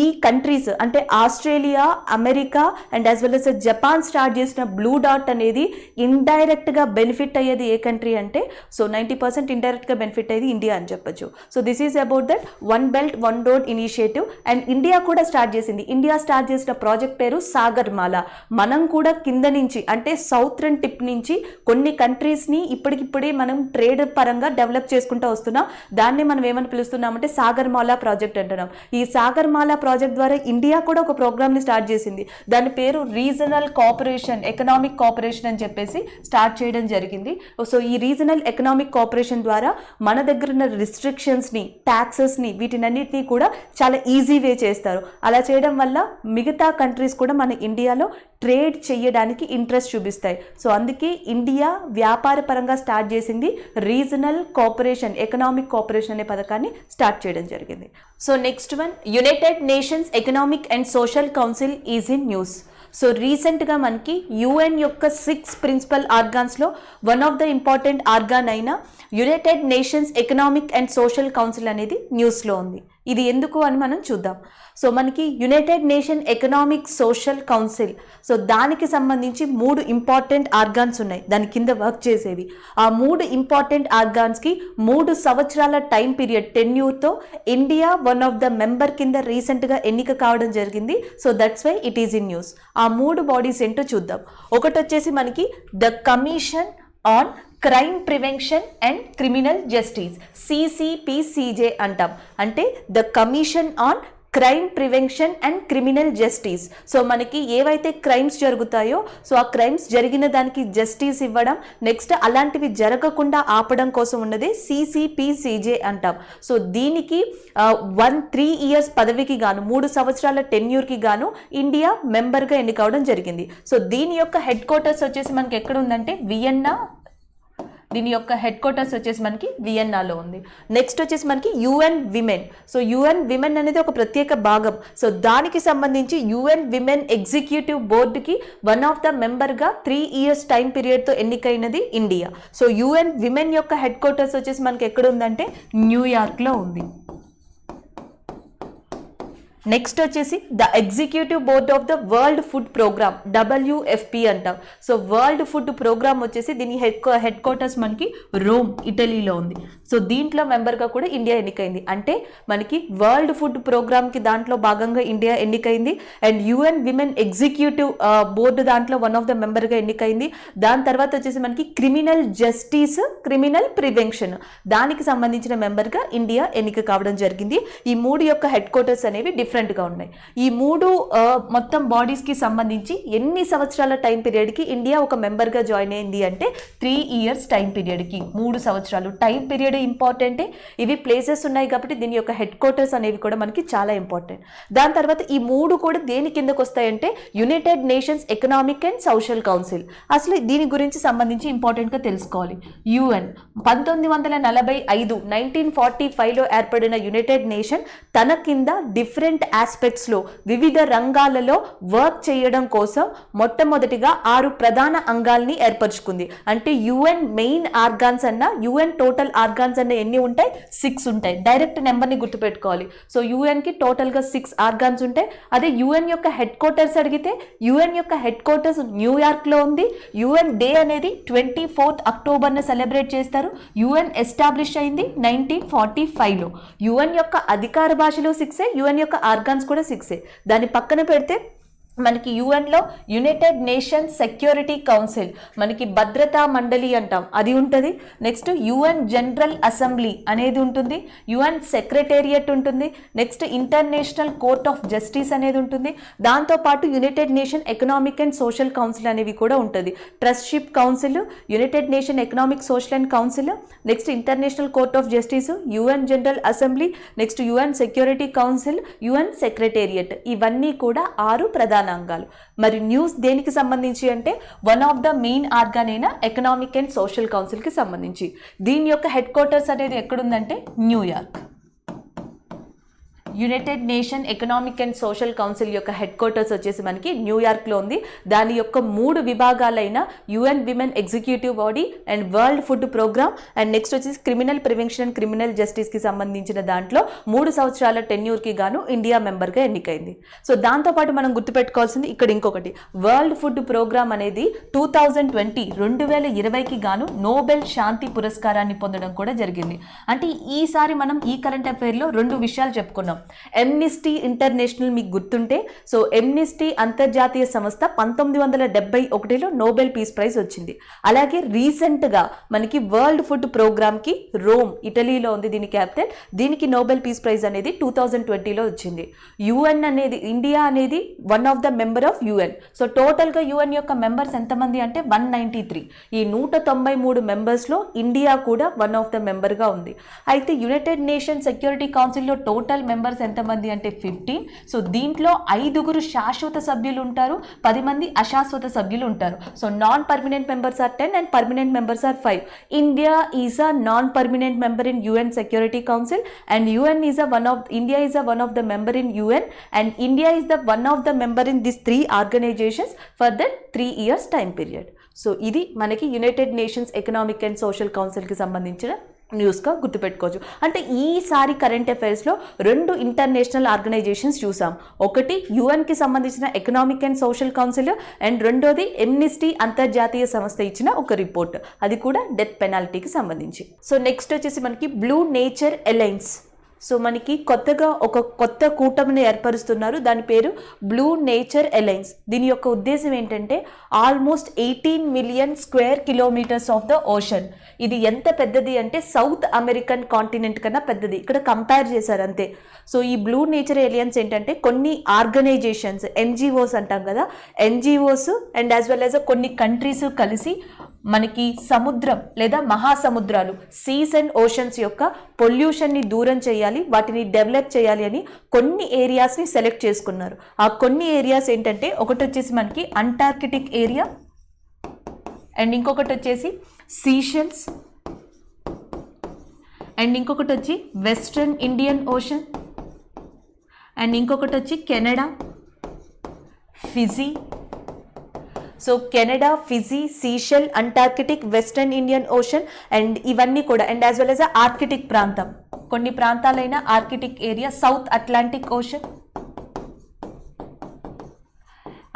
ఈ కంట్రీస్ అంటే Australia, America and as well as Japan start చేసిన బ్లూ డాట్ అనేది ఇండైరెక్ట్గా బెనిఫిట్ అయ్యేది ఏ కంట్రీ అంటే, సో 90% ఇండైరెక్ట్గా బెనిఫిట్ అయ్యేది ఇండియా అని చెప్పొచ్చు. So this is about that one belt one road initiative. And India కూడా స్టార్ట్ చేసింది. ఇండియా స్టార్ట్ చేసిన ప్రాజెక్ట్ పేరు సాగర్మాల. మనం కూడా కింద నుంచి అంటే సౌత్రన్ టిప్ నుంచి కొన్ని కంట్రీస్ని ఇప్పటికిప్పుడే మనం ట్రేడ్ పరంగా డెవలప్ చేసుకుంటూ వస్తున్నాం. దాన్ని మనం ఏమని పిలుస్తున్నామంటే సాగర్మాల ప్రాజెక్ట్ అంటున్నాం. ఈ సాగర్మాల ప్రాజెక్ట్ ద్వారా ఇండియా కూడా ఒక ప్రోగ్రామ్ని స్టార్ట్ చేసింది. దాని పేరు రీజనల్ కోఆపరేషన్, ఎకనామిక్ కోఆపరేషన్ అని చెప్పేసి స్టార్ట్ చేయడం జరిగింది. సో ఈ రీజనల్ ఎకనామిక్ కోఆపరేషన్ ద్వారా మన దగ్గర ఉన్న రిస్ట్రిక్షన్స్ని, ట్యాక్సెస్ని, వీటినన్నిటినీ కూడా చాలా ఈజీ వే చేస్తారు. అలా చేయడం వల్ల మిగతా కంట్రీస్ కూడా మన ఇండియాలో ట్రేడ్ చేయడానికి ఇంట్రెస్ట్ చూపిస్తాయి. సో అందుకే ఇండియా వ్యాపార పరంగా స్టార్ట్ చేసింది రీజనల్ కోఆపరేషన్, ఎకనామిక్ కోఆపరేషన్ అనే పథకాన్ని స్టార్ట్ చేయడం జరిగింది. So next one, United Nations economic and social council is in news. So రీసెంట్గా మనకి యుఎన్ యొక్క 6 ప్రిన్సిపల్ ఆర్గాన్స్లో one of the important organ అయిన United Nations economic and social council అనేది న్యూస్లో ఉంది. ఇది ఎందుకు అని మనం చూద్దాం. సో మనకి United nation economic social council, so దానికి సంబంధించి 3 ఇంపార్టెంట్ ఆర్గాన్స్ ఉన్నాయి దాని కింద వర్క్ చేసేవి. ఆ 3 ఇంపార్టెంట్ ఆర్గాన్స్కి 3 సంవత్సరాల టైం పీరియడ్ టెన్యూర్తో India one of the member కింద రీసెంట్గా ఎన్నిక కావడం జరిగింది. So that's why it is in news. ఆ 3 బాడీస్ ఏంటో చూద్దాం. ఒకటి వచ్చేసి మనకి the commission on crime prevention and criminal justice, CCPCJ అంటాం. అంటే the commission on crime prevention and criminal justice. So మనకి ఏవైతే క్రైమ్స్ జరుగుతాయో, సో ఆ క్రైమ్స్ జరిగిన దానికి జస్టిస్ ఇవ్వడం, నెక్స్ట్ అలాంటివి జరగకుండా ఆపడం కోసం ఉన్నదే CCPCJ అంటాం. సో దీనికి 3 years పదవికి గాను 3 సంవత్సరాల టెన్యూర్కి గాను ఇండియా మెంబర్గా ఎన్నికవడం జరిగింది. సో దీని యొక్క హెడ్ క్వార్టర్స్ వచ్చేసి మనకి ఎక్కడ ఉందంటే వియన్నా. దీని యొక్క హెడ్ క్వార్టర్స్ వచ్చేసి మనకి వియన్నాలో ఉంది. నెక్స్ట్ వచ్చేసి మనకి UN women. So UN women అనేది ఒక ప్రత్యేక భాగం. సో దానికి సంబంధించి UN విమెన్ ఎగ్జిక్యూటివ్ బోర్డుకి వన్ ఆఫ్ ద మెంబర్గా 3 years టైం పీరియడ్తో ఎన్నికైనది ఇండియా. సో UN విమెన్ యొక్క హెడ్ క్వార్టర్స్ వచ్చేసి మనకి ఎక్కడ ఉందంటే న్యూయార్క్లో ఉంది. నెక్స్ట్ వచ్చేసి the executive board of the world food programme, WFP అంటాం. సో వరల్డ్ ఫుడ్ ప్రోగ్రామ్ వచ్చేసి దీని హెడ్ క్వార్టర్స్ మనకి రోమ్, ఇటలీలో ఉంది. సో దీంట్లో మెంబర్గా కూడా ఇండియా ఎన్నికైంది. అంటే మనకి వరల్డ్ ఫుడ్ ప్రోగ్రామ్కి దాంట్లో భాగంగా ఇండియా ఎన్నికైంది. And UN women executive board దాంట్లో వన్ ఆఫ్ ద మెంబర్గా ఎన్నికైంది. దాని తర్వాత వచ్చేసి మనకి క్రిమినల్ జస్టిస్, క్రిమినల్ ప్రివెన్షన్ దానికి సంబంధించిన మెంబర్గా ఇండియా ఎన్నిక కావడం జరిగింది. ఈ 3 యొక్క హెడ్ క్వార్టర్స్ అనేవి డిఫరెంట్గా ఉన్నాయి. ఈ 3 మొత్తం బాడీస్కి సంబంధించి ఎన్ని సంవత్సరాల టైం పీరియడ్కి ఇండియా ఒక మెంబర్గా జాయిన్ అయింది అంటే 3 years టైం పీరియడ్కి, 3 సంవత్సరాలు టైం పీరియడ్ ఇంపార్టెంటే. ఇవి ప్లేసెస్ ఉన్నాయి కాబట్టి దీని యొక్క హెడ్ క్వార్టర్స్ అనేవి కూడా మనకి చాలా ఇంపార్టెంట్. దాని తర్వాత ఈ 3 కూడా దేని కిందకు వస్తాయంటే United Nations economic and social council. అసలు దీని గురించి సంబంధించి ఇంపార్టెంట్గా తెలుసుకోవాలి. UN 1945 1945లో ఏర్పడిన యునైటెడ్ నేషన్ తన కింద డిఫరెంట్ ఆస్పెక్ట్స్లో వివిధ రంగాలలో వర్క్ చేయడం కోసం మొట్టమొదటిగా 6 ప్రధాన అంగాల్ని ఏర్పరచుకుంది. అంటే UN మెయిన్ ఆర్గాన్స్ అన్న UN టోటల్ ఆర్గాన్స్ అన్న ఎన్ని ఉంటాయి? 6 ఉంటాయి. డైరెక్ట్ నెంబర్ని గుర్తుపెట్టుకోవాలి. సో UNకి టోటల్గా 6 ఆర్గాన్స్ ఉంటాయి. అదే UN యొక్క హెడ్ క్వార్టర్స్ అడిగితే UN యొక్క హెడ్ క్వార్టర్స్ న్యూయార్క్లో ఉంది. UN డే అనేది 24th అక్టోబర్ని సెలబ్రేట్ చేస్తారు. UN ఎస్టాబ్లిష్ అయింది 1945లో. UN యొక్క అధికార భాషలో 6, UN యొక్క ఆర్గాన్స్ కూడా 6. దాని పక్కన పెడితే మనకి యుఎన్లో యునైటెడ్ నేషన్స్ సెక్యూరిటీ కౌన్సిల్, మనకి భద్రతా మండలి అంటాం, అది ఉంటుంది. నెక్స్ట్ యుఎన్ జనరల్ అసెంబ్లీ అనేది ఉంటుంది, యుఎన్ సెక్రటేరియట్ ఉంటుంది, next international court of justice అనేది ఉంటుంది. దాంతోపాటు united nation economic and social council అనేవి కూడా ఉంటుంది. Trusteeship council, united nation economic social and council, next international court of justice, UN general assembly, next UN security council, UN secretariat, ఇవన్నీ కూడా 6 ప్రధాన అంగాలు. మరి న్యూస్ దేనికి సంబంధించి అంటే one of the main organ అయిన ఎకనామిక్ అండ్ సోషల్ కౌన్సిల్ కి సంబంధించి. దీని యొక్క హెడ్ క్వార్టర్స్ అనేది ఎక్కడుందంటే New York. United nation economic and social council యొక్క హెడ్ క్వార్టర్స్ వచ్చేసి మనకి న్యూయార్క్లో ఉంది. దాని యొక్క 3 విభాగాలైన UN women executive body and world food programme and next వచ్చేసి క్రిమినల్ ప్రివెన్షన్ అండ్ క్రిమినల్ జస్టిస్కి సంబంధించిన దాంట్లో 3 సంవత్సరాల టెన్యూర్కి గాను ఇండియా మెంబర్గా ఎన్నికైంది. సో దాంతోపాటు మనం గుర్తుపెట్టుకోవాల్సింది ఇక్కడ ఇంకొకటి, వరల్డ్ ఫుడ్ ప్రోగ్రామ్ అనేది 2020కి గాను నోబెల్ శాంతి పురస్కారాన్ని పొందడం కూడా జరిగింది. అంటే ఈసారి మనం ఈ కరెంట్ అఫైర్లో 2 విషయాలు చెప్పుకున్నాం. ఎమ్నిస్టీ ఇంటర్నేషనల్ మీకు గుర్తుంటే, సో ఎమ్నిస్టీ అంతర్జాతీయ సంస్థ 1971లో నోబెల్ పీస్ ప్రైజ్ వచ్చింది. అలాగే రీసెంట్గా మనకి వరల్డ్ ఫుడ్ ప్రోగ్రామ్కి రోమ్ ఇటలీలో ఉంది దీని క్యాపిటల్, దీనికి నోబెల్ పీస్ ప్రైజ్ అనేది 2020లో వచ్చింది. యుఎన్ అనేది, ఇండియా అనేది one of the member of UN. So టోటల్గా యుఎన్ యొక్క మెంబర్స్ ఎంతమంది అంటే 193. ఈ 193 మెంబర్స్లో ఇండియా కూడా వన్ ఆఫ్ ద మెంబర్గా ఉంది. అయితే యునైటెడ్ నేషన్ సెక్యూరిటీ కౌన్సిల్లో టోటల్ మెంబర్స్ ఎంతమంది అంటే 15. సో దీంట్లో 5 శాశ్వత సభ్యులు ఉంటారు, 10 మంది అశాశ్వత సభ్యులు ఉంటారు. So non permanent members are 10 and permanent members are 5. India is a non permanent member in UN Security Council and India is a one of the member in UN and India is the one of the member in these 3 organizations for that 3 years time period. So ఇది మనకి United Nations economic and social కౌన్సిల్కి సంబంధించిన న్యూస్గా గుర్తుపెట్టుకోవచ్చు. అంటే ఈసారి current అఫైర్స్లో 2 international organisations చూసాం. ఒకటి యుఎన్కి సంబంధించిన economic and social council and రెండోది ఎమ్నిస్టీ అంతర్జాతీయ సంస్థ ఇచ్చిన ఒక రిపోర్ట్, అది కూడా డెత్ పెనాల్టీకి సంబంధించి. సో నెక్స్ట్ వచ్చేసి మనకి బ్లూ నేచర్ అలయన్స్. సో మనకి కొత్తగా ఒక కొత్త కూటమిని ఏర్పరుస్తున్నారు, దాని పేరు బ్లూ నేచర్ అలయన్స్. దీని యొక్క ఉద్దేశం ఏంటంటే almost 18 million square kilometres of the ocean. ఇది ఎంత పెద్దది అంటే సౌత్ అమెరికన్ కాంటినెంట్ కన్నా పెద్దది, ఇక్కడ కంపేర్ చేశారు అంతే. సో ఈ బ్లూ నేచర్ అలయన్స్ ఏంటంటే కొన్ని ఆర్గనైజేషన్స్, ఎన్జిఓస్ అంటాం కదా, NGOs and as well as కొన్ని కంట్రీస్ కలిసి మనకి సముద్రం లేదా మహాసముద్రాలు, సీస్ అండ్ ఓషన్స్ యొక్క పొల్యూషన్ని దూరం చేయాలి, వాటిని డెవలప్ చేయాలి అని కొన్ని ఏరియాస్ని సెలెక్ట్ చేసుకున్నారు. ఆ కొన్ని ఏరియాస్ ఏంటంటే ఒకటి వచ్చేసి మనకి అంటార్కిటిక్ ఏరియా అండ్ ఇంకొకటి వచ్చేసి సీషెల్స్ అండ్ ఇంకొకటి వచ్చి వెస్ట్రన్ ఇండియన్ ఓషన్ అండ్ ఇంకొకటి వచ్చి Canada, Fiji. So Canada, Fiji, Seychelles, Antarctic, western Indian ocean and ఇవన్నీ కూడా and as well as Arctic ప్రాంతం, కొన్ని ప్రాంతాలైన Arctic area, south Atlantic ocean.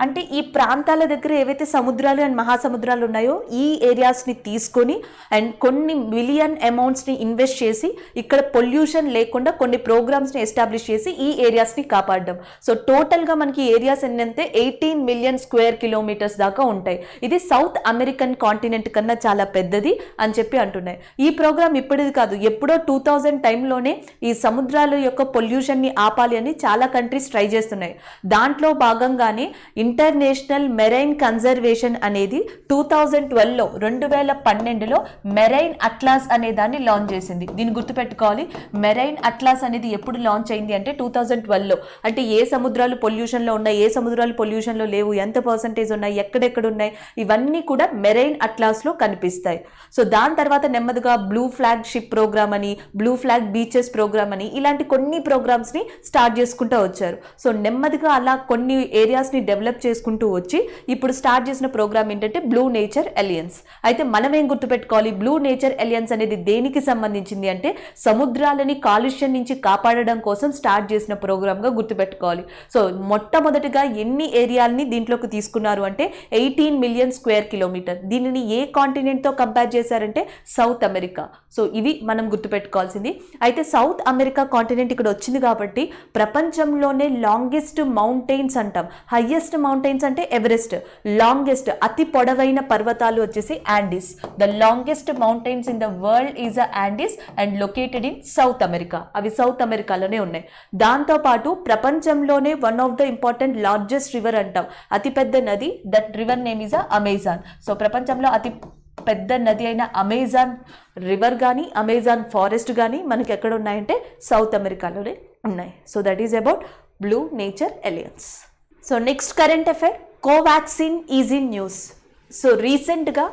అంటే ఈ ప్రాంతాల దగ్గర ఏవైతే సముద్రాలు అండ్ మహాసముద్రాలు ఉన్నాయో ఈ ఏరియాస్ని తీసుకొని అండ్ కొన్ని మిలియన్ అమౌంట్స్ని ఇన్వెస్ట్ చేసి ఇక్కడ పొల్యూషన్ లేకుండా కొన్ని ప్రోగ్రామ్స్ని ఎస్టాబ్లిష్ చేసి ఈ ఏరియాస్ని కాపాడడం. సో టోటల్గా మనకి ఏరియాస్ ఎన్నంతే 18 మిలియన్ స్క్వేర్ కిలోమీటర్స్ దాకా ఉంటాయి. ఇది సౌత్ అమెరికన్ కాంటినెంట్ కన్నా చాలా పెద్దది అని చెప్పి అంటున్నాయి. ఈ ప్రోగ్రామ్ ఇప్పటిది కాదు, ఎప్పుడో 2000 టైంలోనే ఈ సముద్రాల యొక్క పొల్యూషన్ని ఆపాలి అని చాలా కంట్రీస్ ట్రై చేస్తున్నాయి. దాంట్లో భాగంగానే ఇంటర్నేషనల్ మెరైన్ కన్జర్వేషన్ అనేది 2012లో మెరైన్ అట్లాస్ అనే దాన్ని లాంచ్ చేసింది. దీన్ని గుర్తుపెట్టుకోవాలి, మెరైన్ అట్లాస్ అనేది ఎప్పుడు లాంచ్ అయింది అంటే 2012లో. అంటే ఏ సముద్రాలు పొల్యూషన్లో ఉన్నాయి, ఏ సముద్రాలు పొల్యూషన్లో లేవు, ఎంత పర్సంటేజ్ ఉన్నాయి, ఎక్కడెక్కడ ఉన్నాయి, ఇవన్నీ కూడా మెరైన్ అట్లాస్లో కనిపిస్తాయి. సో దాని తర్వాత నెమ్మదిగా బ్లూ ఫ్లాగ్ షిప్ ప్రోగ్రామ్ అని, బ్లూ ఫ్లాగ్ బీచెస్ ప్రోగ్రామ్ అని ఇలాంటి కొన్ని ప్రోగ్రామ్స్ని స్టార్ట్ చేసుకుంటూ వచ్చారు. సో నెమ్మదిగా అలా కొన్ని ఏరియాస్ని డెవలప్ చేసుకుంటూ వచ్చి ఇప్పుడు స్టార్ట్ చేసిన ప్రోగ్రామ్ ఏంటంటే బ్లూ నేచర్ అలయన్స్. అయితే మనం ఏం గుర్తుపెట్టుకోవాలి, బ్లూ నేచర్ అలయన్స్ అనేది దేనికి సంబంధించింది అంటే సముద్రాలని కాలుష్యం నుంచి కాపాడడం కోసం స్టార్ట్ చేసిన ప్రోగ్రామ్గా గుర్తుపెట్టుకోవాలి. సో మొట్టమొదటిగా ఎన్ని ఏరియాలని దీంట్లోకి తీసుకున్నారు అంటే 18 మిలియన్ స్క్వేర్ కిలోమీటర్. దీనిని ఏ కాంటినెంట్తో కంపేర్ చేశారంటే సౌత్ అమెరికా. సో ఇవి మనం గుర్తుపెట్టుకోవాల్సింది. అయితే సౌత్ అమెరికా కాంటినెంట్ ఇక్కడ వచ్చింది కాబట్టి ప్రపంచంలోనే లాంగెస్ట్ మౌంటైన్స్ అంటాం, హైయెస్ట్ మౌంటైన్స్ అంటే ఎవరెస్ట్, లాంగెస్ట్ అతి పొడవైన పర్వతాలు వచ్చేసి యాండీస్. The longest mountains in the world is యాండీస్ and located in south America. అవి సౌత్ అమెరికాలోనే ఉన్నాయి. దాంతోపాటు ప్రపంచంలోనే one of the important largest river అంటాం, అతిపెద్ద నది, that river name is Amazon. So ప్రపంచంలో అతి పెద్ద నది అయిన అమెజాన్ రివర్ కానీ అమెజాన్ ఫారెస్ట్ కానీ మనకి ఎక్కడ ఉన్నాయంటే సౌత్ అమెరికాలోనే ఉన్నాయి. So that is about blue nature alliance. So next current affair, Covaxin is in news. So రీసెంట్గా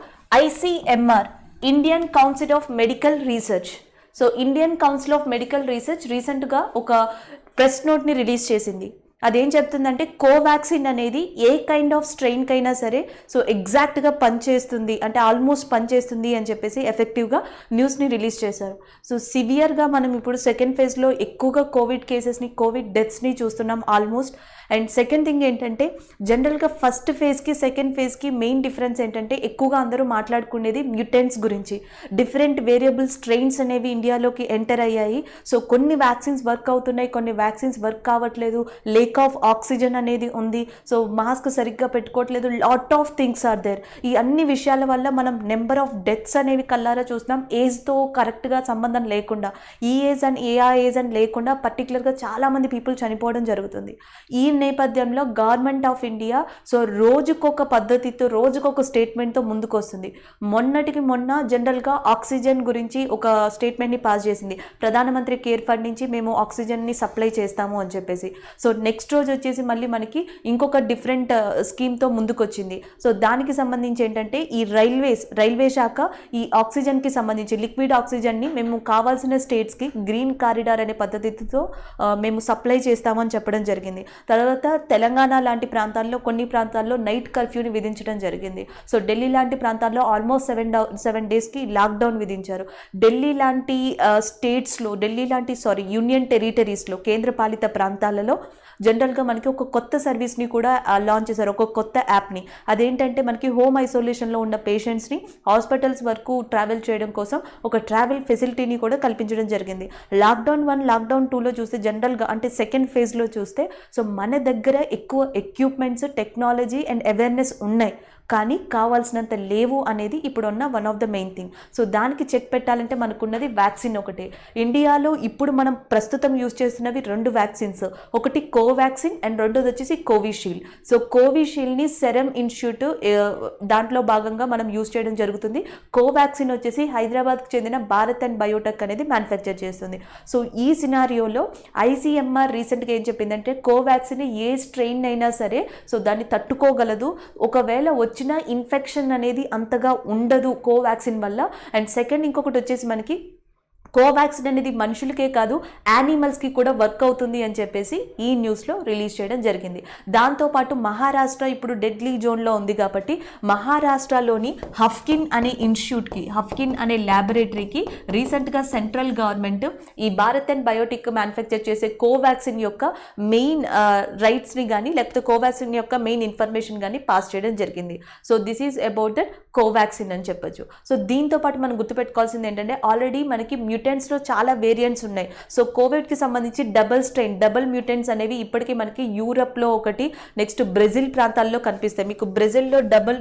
ICMR, Indian council of medical research, so Indian council of medical research రీసెంట్గా ఒక ప్రెస్ నోట్ని రిలీజ్ చేసింది. అదేం చెప్తుందంటే కోవాక్సిన్ అనేది ఏ కైండ్ ఆఫ్ స్ట్రెయిన్కి అయినా సరే so ఎగ్జాక్ట్గా పనిచేస్తుంది, అంటే ఆల్మోస్ట్ పనిచేస్తుంది అని చెప్పేసి ఎఫెక్టివ్గా న్యూస్ని రిలీజ్ చేశారు. సో సివియర్గా మనం ఇప్పుడు సెకండ్ ఫేజ్లో ఎక్కువగా కోవిడ్ కేసెస్ని, కోవిడ్ డెత్స్ని చూస్తున్నాం ఆల్మోస్ట్. అండ్ సెకండ్ థింగ్ ఏంటంటే జనరల్గా ఫస్ట్ ఫేజ్కి సెకండ్ ఫేజ్కి మెయిన్ డిఫరెన్స్ ఏంటంటే ఎక్కువగా అందరూ మాట్లాడుకునేది మ్యూటెంట్స్ గురించి. డిఫరెంట్ వేరియబుల్ స్ట్రెయిన్స్ అనేవి ఇండియాలోకి ఎంటర్ అయ్యాయి. సో కొన్ని వ్యాక్సిన్స్ వర్క్ అవుతున్నాయి, కొన్ని వ్యాక్సిన్స్ వర్క్ కావట్లేదు, లేక్ ఆఫ్ ఆక్సిజన్ అనేది ఉంది, సో మాస్క్ సరిగ్గా పెట్టుకోవట్లేదు, lot of things are there. ఈ అన్ని విషయాల వల్ల మనం నెంబర్ ఆఫ్ డెత్స్ అనేవి కల్లారా చూస్తున్నాం. ఏజ్తో కరెక్ట్గా సంబంధం లేకుండా, ఈ ఏజ్ అండ్ ఆ ఏజ్ అని లేకుండా పర్టికులర్గా చాలామంది పీపుల్ చనిపోవడం జరుగుతుంది. ఈ నేపథ్యంలో గవర్నమెంట్ ఆఫ్ ఇండియా సో రోజుకొక పద్ధతితో, రోజుకొక స్టేట్మెంట్తో ముందుకు వస్తుంది. మొన్నటికి మొన్న జనరల్గా ఆక్సిజన్ గురించి ఒక స్టేట్మెంట్ని పాస్ చేసింది. ప్రధానమంత్రి కేర్ ఫండ్ నుంచి మేము ఆక్సిజన్ని సప్లై చేస్తాము అని చెప్పేసి. సో నెక్స్ట్ రోజు వచ్చేసి మళ్ళీ మనకి ఇంకొక డిఫరెంట్ స్కీమ్తో ముందుకు వచ్చింది. సో దానికి సంబంధించి ఏంటంటే ఈ రైల్వే శాఖ ఈ ఆక్సిజన్కి సంబంధించి లిక్విడ్ ఆక్సిజన్ని మేము కావాల్సిన స్టేట్స్కి గ్రీన్ కారిడార్ అనే పద్ధతితో మేము సప్లై చేస్తామని చెప్పడం జరిగింది. తర్వాత తెలంగాణ లాంటి ప్రాంతాల్లో కొన్ని ప్రాంతాల్లో నైట్ కర్ఫ్యూని విధించడం జరిగింది. సో ఢిల్లీ లాంటి ప్రాంతాల్లో ఆల్మోస్ట్ 7 డేస్కి లాక్డౌన్ విధించారు. ఢిల్లీ లాంటి యూనియన్ టెరిటరీస్లో, కేంద్రపాలిత ప్రాంతాలలో జనరల్గా మనకి ఒక కొత్త సర్వీస్ని కూడా లాంచ్ చేశారు, ఒక కొత్త యాప్ని. అదేంటంటే మనకి హోమ్ ఐసోలేషన్లో ఉన్న పేషెంట్స్ని హాస్పిటల్స్ వరకు ట్రావెల్ చేయడం కోసం ఒక ట్రావెల్ ఫెసిలిటీని కూడా కల్పించడం జరిగింది. లాక్డౌన్ 1, లాక్డౌన్ 2లో చూస్తే జనరల్గా అంటే సెకండ్ ఫేజ్లో చూస్తే సో మన దగ్గర ఎక్కువ ఎక్విప్మెంట్స్, టెక్నాలజీ అండ్ అవేర్నెస్ ఉన్నాయి, కానీ కావాల్సినంత లేవు అనేది ఇప్పుడున్న one of the main thing. So దానికి చెక్ పెట్టాలంటే మనకున్నది వ్యాక్సిన్ ఒకటే. ఇండియాలో ఇప్పుడు మనం ప్రస్తుతం యూజ్ చేస్తున్నవి 2 వ్యాక్సిన్స్, ఒకటి కోవాక్సిన్ అండ్ రెండోది వచ్చేసి కోవిషీల్డ్. సో కోవిషీల్డ్ని సెరమ్ ఇన్స్టిట్యూట్ దాంట్లో భాగంగా మనం యూజ్ చేయడం జరుగుతుంది. కోవాక్సిన్ వచ్చేసి హైదరాబాద్కి చెందిన భారత్ అండ్ బయోటెక్ అనేది మ్యానుఫ్యాక్చర్ చేస్తుంది. సో ఈ సినారియోలో ICMR రీసెంట్గా ఏం చెప్పిందంటే కోవాక్సిన్ ఏ స్ట్రెయిన్ అయినా సరే సో దాన్ని తట్టుకోగలదు, ఒకవేళ వచ్చిన ఇన్ఫెక్షన్ అనేది అంతగా ఉండదు కోవాక్సిన్ వల్ల. అండ్ సెకండ్ ఇంకొకటి వచ్చేసి మనకి కోవాక్సిన్ అనేది మనుషులకే కాదు యానిమల్స్కి కూడా వర్క్ అవుతుంది అని చెప్పేసి ఈ న్యూస్లో రిలీజ్ చేయడం జరిగింది. దాంతోపాటు మహారాష్ట్ర ఇప్పుడు డెడ్లీ జోన్లో ఉంది కాబట్టి మహారాష్ట్రలోని హఫ్కిన్ అనే ఇన్స్టిట్యూట్కి, హఫ్కిన్ అనే ల్యాబొరేటరీకి రీసెంట్గా సెంట్రల్ గవర్నమెంట్ ఈ భారత్ అండ్ బయోటెక్ మ్యానుఫ్యాక్చర్ చేసే కోవాక్సిన్ యొక్క మెయిన్ రైట్స్ని కానీ లేకపోతే కోవాక్సిన్ యొక్క మెయిన్ ఇన్ఫర్మేషన్ కానీ పాస్ చేయడం జరిగింది. So this is about that Covaxin అని చెప్పొచ్చు. సో దీంతోపాటు మనం గుర్తుపెట్టుకోవాల్సింది ఏంటంటే ఆల్రెడీ మనకి మ్యూటెంట్స్లో చాలా వేరియంట్స్ ఉన్నాయి. సో కోవిడ్కి సంబంధించి డబుల్ మ్యూటెంట్స్ అనేవి ఇప్పటికీ మనకి యూరప్లో ఒకటి, నెక్స్ట్ బ్రెజిల్ ప్రాంతాల్లో కనిపిస్తాయి. మీకు బ్రెజిల్లో డబుల్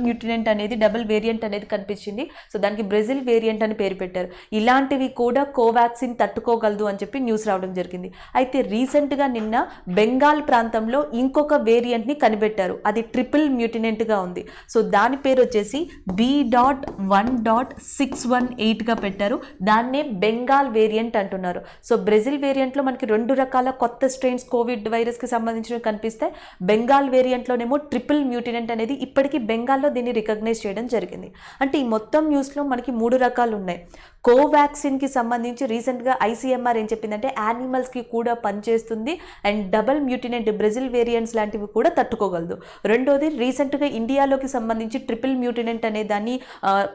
వేరియంట్ అనేది కనిపించింది. సో దానికి బ్రెజిల్ వేరియంట్ అని పేరు పెట్టారు. ఇలాంటివి కూడా కోవాక్సిన్ తట్టుకోగలదు అని చెప్పి న్యూస్ రావడం జరిగింది. అయితే రీసెంట్గా నిన్న బెంగాల్ ప్రాంతంలో ఇంకొక వేరియంట్ని కనిపెట్టారు, అది ట్రిపుల్ మ్యూటెంట్గా ఉంది. సో దాని పేరు వచ్చేసి B.1.618గా పెట్టారు. దాన్నే బెంగాల్ వేరియంట్ అంటున్నారు. సో బ్రెజిల్ వేరియంట్లో మనకి 2 రకాల కొత్త స్ట్రెయిన్స్ కోవిడ్ వైరస్కి సంబంధించినవి కనిపిస్తాయి. బెంగాల్ వేరియంట్లోనేమో ట్రిపుల్ మ్యూటెంట్ అనేది ఇప్పటికీ బెంగాల్లో దీన్ని రికగ్నైజ్ చేయడం జరిగింది. అంటే ఈ మొత్తం న్యూస్లో మనకి 3 రకాలు ఉన్నాయి. కోవాక్సిన్కి సంబంధించి రీసెంట్గా ICMR ఏం చెప్పిందంటే యానిమల్స్కి కూడా పనిచేస్తుంది and double mutant Brazil variants లాంటివి కూడా తట్టుకోగలదు. రెండోది రీసెంట్గా ఇండియాలోకి సంబంధించి ట్రిపుల్ మ్యూటెంట్ అనే దాన్ని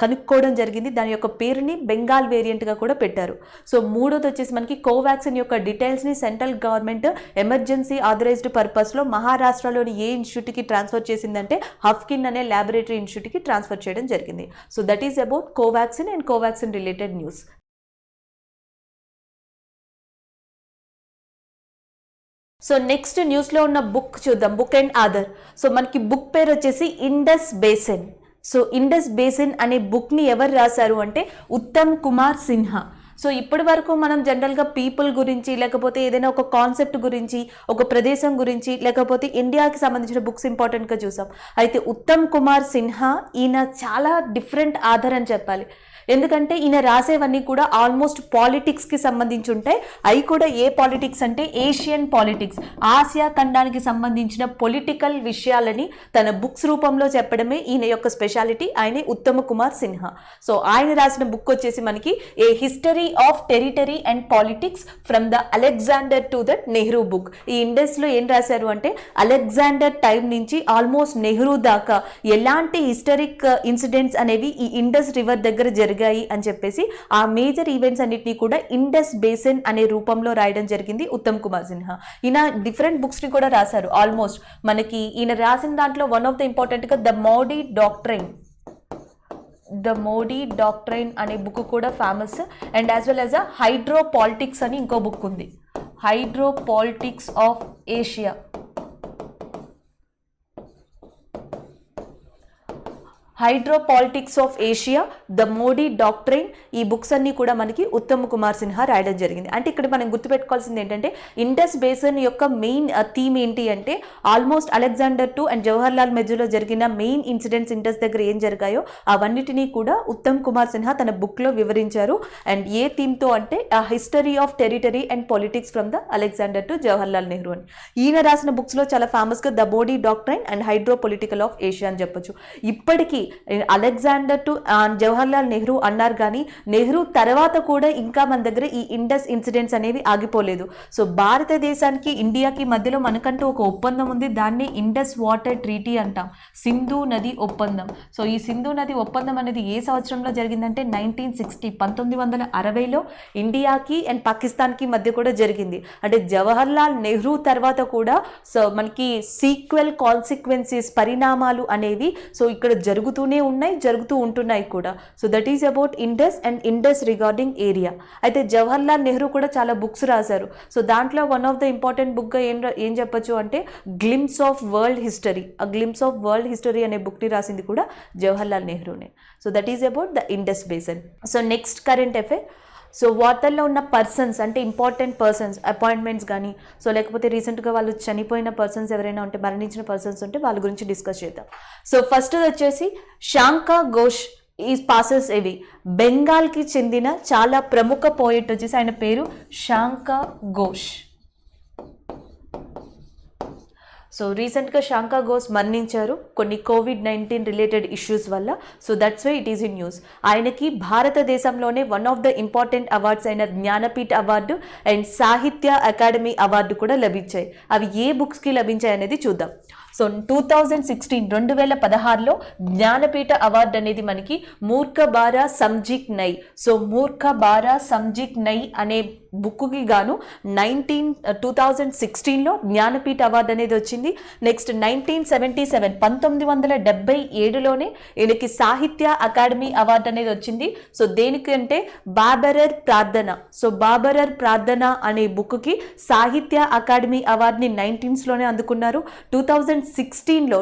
కనుక్కోవడం జరిగింది. దాని యొక్క పేరుని బెంగాల్ వేరియంట్గా కూడా పెట్టారు. సో మూడోది వచ్చేసి మనకి కోవాక్సిన్ యొక్క డీటెయిల్స్ని సెంట్రల్ గవర్నమెంట్ ఎమర్జెన్సీ ఆథరైజ్డ్ పర్పస్లో మహారాష్ట్రలోని ఏ ఇన్స్టిట్యూట్కి ట్రాన్స్ఫర్ చేసిందంటే హఫ్కిన్ అనే ల్యాబొరేటరీ ఇన్స్టిట్యూట్కి ట్రాన్స్ఫర్ చేయడం జరిగింది. So that is about Covaxin and Covaxin related news. So next న్యూస్లో ఉన్న బుక్ చూద్దాం, బుక్ అండ్ ఆథర్. సో మనకి బుక్ పేరు వచ్చేసి Indus basin. So Indus basin అనే బుక్ని ఎవరు రాశారు అంటే ఉత్తమ్ కుమార్ సిన్హా. సో ఇప్పటి వరకు మనం జనరల్గా పీపుల్ గురించి, లేకపోతే ఏదైనా ఒక కాన్సెప్ట్ గురించి, ఒక ప్రదేశం గురించి, లేకపోతే ఇండియాకి సంబంధించిన బుక్స్ ఇంపార్టెంట్గా చూసాం. అయితే ఉత్తమ్ కుమార్ సిన్హా ఈయన చాలా డిఫరెంట్ ఆథర్ అని చెప్పాలి. ఎందుకంటే ఈయన రాసేవన్నీ కూడా ఆల్మోస్ట్ పాలిటిక్స్కి సంబంధించి ఉంటాయి. అవి కూడా ఏ పాలిటిక్స్ అంటే ఏషియన్ పాలిటిక్స్, ఆసియా ఖండానికి సంబంధించిన పొలిటికల్ విషయాలని తన బుక్స్ రూపంలో చెప్పడమే ఈయన యొక్క స్పెషాలిటీ. ఆయనే ఉత్తమ్ కుమార్ సిన్హా. సో ఆయన రాసిన బుక్ వచ్చేసి మనకి a history of territory and politics from the Alexander to the Nehru book. ఈ ఇండస్లో ఏం రాశారు అంటే అలెగ్జాండర్ టైం నుంచి ఆల్మోస్ట్ నెహ్రూ దాకా ఎలాంటి హిస్టరిక్ ఇన్సిడెంట్స్ అనేవి ఈ ఇండస్ రివర్ దగ్గర జరిగాయి అని చెప్పేసి ఆ మేజర్ ఈవెంట్స్ అన్నిటినీ కూడా ఇండస్ బేసిన్ అనే రూపంలో రాయడం జరిగింది ఉత్తమ్ కుమార్ సిన్హా. ఈయన డిఫరెంట్ బుక్స్ ని కూడా రాశారు. ఆల్మోస్ట్ మనకి ఈయన రాసిన దాంట్లో వన్ ఆఫ్ ద ఇంపార్టెంట్ గా ద మోడీ డాక్ట్రైన్ అనే బుక్ కూడా famous. And as well as hydro politics అని ఇంకో బుక్ ఉంది, hydro politics of Asia. Hydro politics of Asia, the Modi doctrine. ఈ బుక్స్ అన్ని కూడా మనకి ఉత్తమ్ కుమార్ సిన్హా రాయడం జరిగింది. అంటే ఇక్కడ మనం గుర్తుపెట్టుకోవాల్సింది ఏంటంటే ఇండస్ బేసిన్ యొక్క మెయిన్ థీమ్ ఏంటి అంటే almost Alexander to and Jawahar Lal నెహ్రూలో జరిగిన మెయిన్ ఇన్సిడెంట్స్ ఇండస్ దగ్గర ఏం జరిగాయో అవన్నిటినీ కూడా ఉత్తమ్ కుమార్ సిన్హా తన బుక్లో వివరించారు. అండ్ ఏ థీమ్తో అంటే history of territory and politics from the Alexander to Jawahar Lal Nehru అని. ఈయన రాసిన బుక్స్లో చాలా ఫేమస్గా the Modi doctrine and hydro political of Asia అని చెప్పొచ్చు. ఇప్పటికీ అలెగ్జాండర్ టు జవహర్ లాల్ నెహ్రూ అన్నారు, కానీ నెహ్రూ తర్వాత కూడా ఇంకా మన దగ్గర ఈ ఇండస్ ఇన్సిడెంట్స్ అనేవి ఆగిపోలేదు. సో భారతదేశానికి ఇండియాకి మధ్యలో మనకంటూ ఒక ఒప్పందం ఉంది, దాన్ని ఇండస్ వాటర్ ట్రీటీ అంటాం, సింధు నది ఒప్పందం. సో ఈ సింధు నది ఒప్పందం అనేది ఏ సంవత్సరంలో జరిగిందంటే 1960, 1960లో ఇండియాకి అండ్ పాకిస్తాన్కి మధ్య కూడా జరిగింది. అంటే జవహర్ లాల్ నెహ్రూ తర్వాత కూడా సో మనకి సీక్వెల్ కాన్సిక్వెన్సెస్, పరిణామాలు అనేవి సో ఇక్కడ జరుగుతూనే ఉన్నాయి, జరుగుతూ ఉంటున్నాయి కూడా. So that is about Indus and Indus regarding area. అయితే జవహర్ లాల్ నెహ్రూ కూడా చాలా బుక్స్ రాశారు. సో దాంట్లో వన్ ఆఫ్ ద ఇంపార్టెంట్ బుక్గా ఏం చెప్పొచ్చు అంటే గ్లిమ్స్ ఆఫ్ వరల్డ్ హిస్టరీ. ఆ గ్లిమ్స్ ఆఫ్ వరల్డ్ హిస్టరీ అనే బుక్ని రాసింది కూడా జవహర్ లాల్ నెహ్రూనే. So that is about the Indus basin. So next current affair. So వాటర్లో ఉన్న పర్సన్స్ అంటే ఇంపార్టెంట్ పర్సన్స్, అపాయింట్మెంట్స్ కానీ సో లేకపోతే రీసెంట్గా వాళ్ళు చనిపోయిన పర్సన్స్ ఎవరైనా ఉంటే, మరణించిన పర్సన్స్ ఉంటే వాళ్ళ గురించి డిస్కస్ చేద్దాం. సో ఫస్ట్ వచ్చేసి శాంకా ఘోష్ ఈ పాసెస్ ఇవి. బెంగాల్కి చెందిన చాలా ప్రముఖ పోయెట్ వచ్చేసి ఆయన పేరు శాంకా ఘోష్. సో రీసెంట్గా శాంకా ఘోష్ మరణించారు కొన్ని COVID-19 రిలేటెడ్ ఇష్యూస్ వల్ల. So that's why it is in news. ఆయనకి భారతదేశంలోనే one of the important awards అయిన Jnanpith award and Sahitya Akademi award కూడా లభించాయి. అవి ఏ బుక్స్కి లభించాయి అనేది చూద్దాం. సో 2016లో జ్ఞానపీఠ అవార్డు అనేది మనకి మూర్ఖ బారా సంజిక్ నై. సో మూర్ఖ బారా సంజిక్ నై అనే బుక్కి గాను 2016లో జ్ఞానపీఠ అవార్డు అనేది వచ్చింది. నెక్స్ట్ 1977లోనే ఈయనకి సాహిత్య అకాడమీ అవార్డు అనేది వచ్చింది. సో దేనికంటే బాబరర్ ప్రార్థన. సో బాబరర్ ప్రార్థన అనే బుక్కి సాహిత్య అకాడమీ అవార్డుని 1960లోనే అందుకున్నారు. 2016లో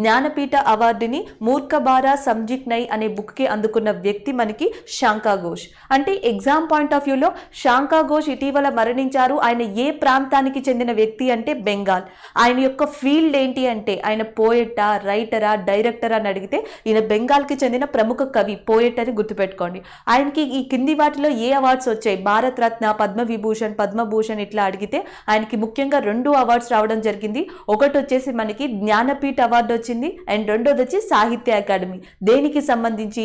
జ్ఞానపీఠ అవార్డుని మూర్ఖ బారా సంజిక్ నై అనే బుక్కి అందుకున్న వ్యక్తి మనకి శాంకా ఘోష్. అంటే ఎగ్జామ్ పాయింట్ ఆఫ్ వ్యూలో శాంకా ఘోష్ ఇటీవల మరణించారు. ఆయన ఏ ప్రాంతానికి చెందిన వ్యక్తి అంటే బెంగాల్. ఆయన యొక్క ఫీల్డ్ ఏంటి అంటే ఆయన పోయెటా, రైటరా, డైరెక్టరా అని అడిగితే ఈయన బెంగాల్కి చెందిన ప్రముఖ కవి, పోయెట్ అని గుర్తుపెట్టుకోండి. ఆయనకి ఈ కింది వాటిలో ఏ అవార్డ్స్ వచ్చాయి, భారత్ రత్న, పద్మవిభూషణ్, పద్మభూషణ్ ఇట్లా అడిగితే ఆయనకి ముఖ్యంగా 2 అవార్డ్స్ రావడం జరిగింది. ఒకటి వచ్చేసి మనకి జ్ఞానపీఠ అవార్డు వచ్చింది అండ్ రెండోది వచ్చి సాహిత్య అకాడమీ. దేనికి సంబంధించి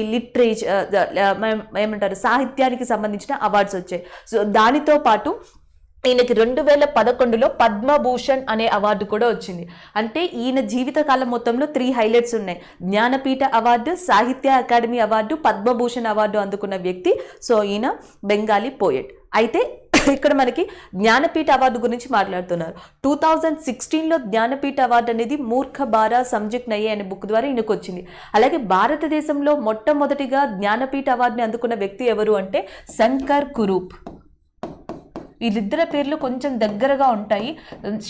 ఏమంటారు సాహిత్యానికి సంబంధించిన అవార్డ్స్ వచ్చాయి. సో దానితో పాటు ఈయనకి 2011లో పద్మభూషణ్ అనే అవార్డు కూడా వచ్చింది. అంటే ఈయన జీవితకాలం మొత్తంలో 3 హైలైట్స్ ఉన్నాయి. జ్ఞానపీఠ అవార్డు, సాహిత్య అకాడమీ అవార్డు, పద్మభూషణ్ అవార్డు అందుకున్న వ్యక్తి. సో ఈయన బెంగాలీ పోయెట్. అయితే ఇక్కడ మనకి జ్ఞానపీఠ అవార్డు గురించి మాట్లాడుతున్నారు. 2016లో జ్ఞానపీఠ అవార్డు అనేది మూర్ఖ బారా సంజిక్ నై అనే బుక్ ద్వారా ఈయనకు వచ్చింది. అలాగే భారతదేశంలో మొట్టమొదటిగా జ్ఞానపీఠ అవార్డుని అందుకున్న వ్యక్తి ఎవరు అంటే శంకర్ కురూప్. వీళ్ళిద్దరి పేర్లు కొంచెం దగ్గరగా ఉంటాయి.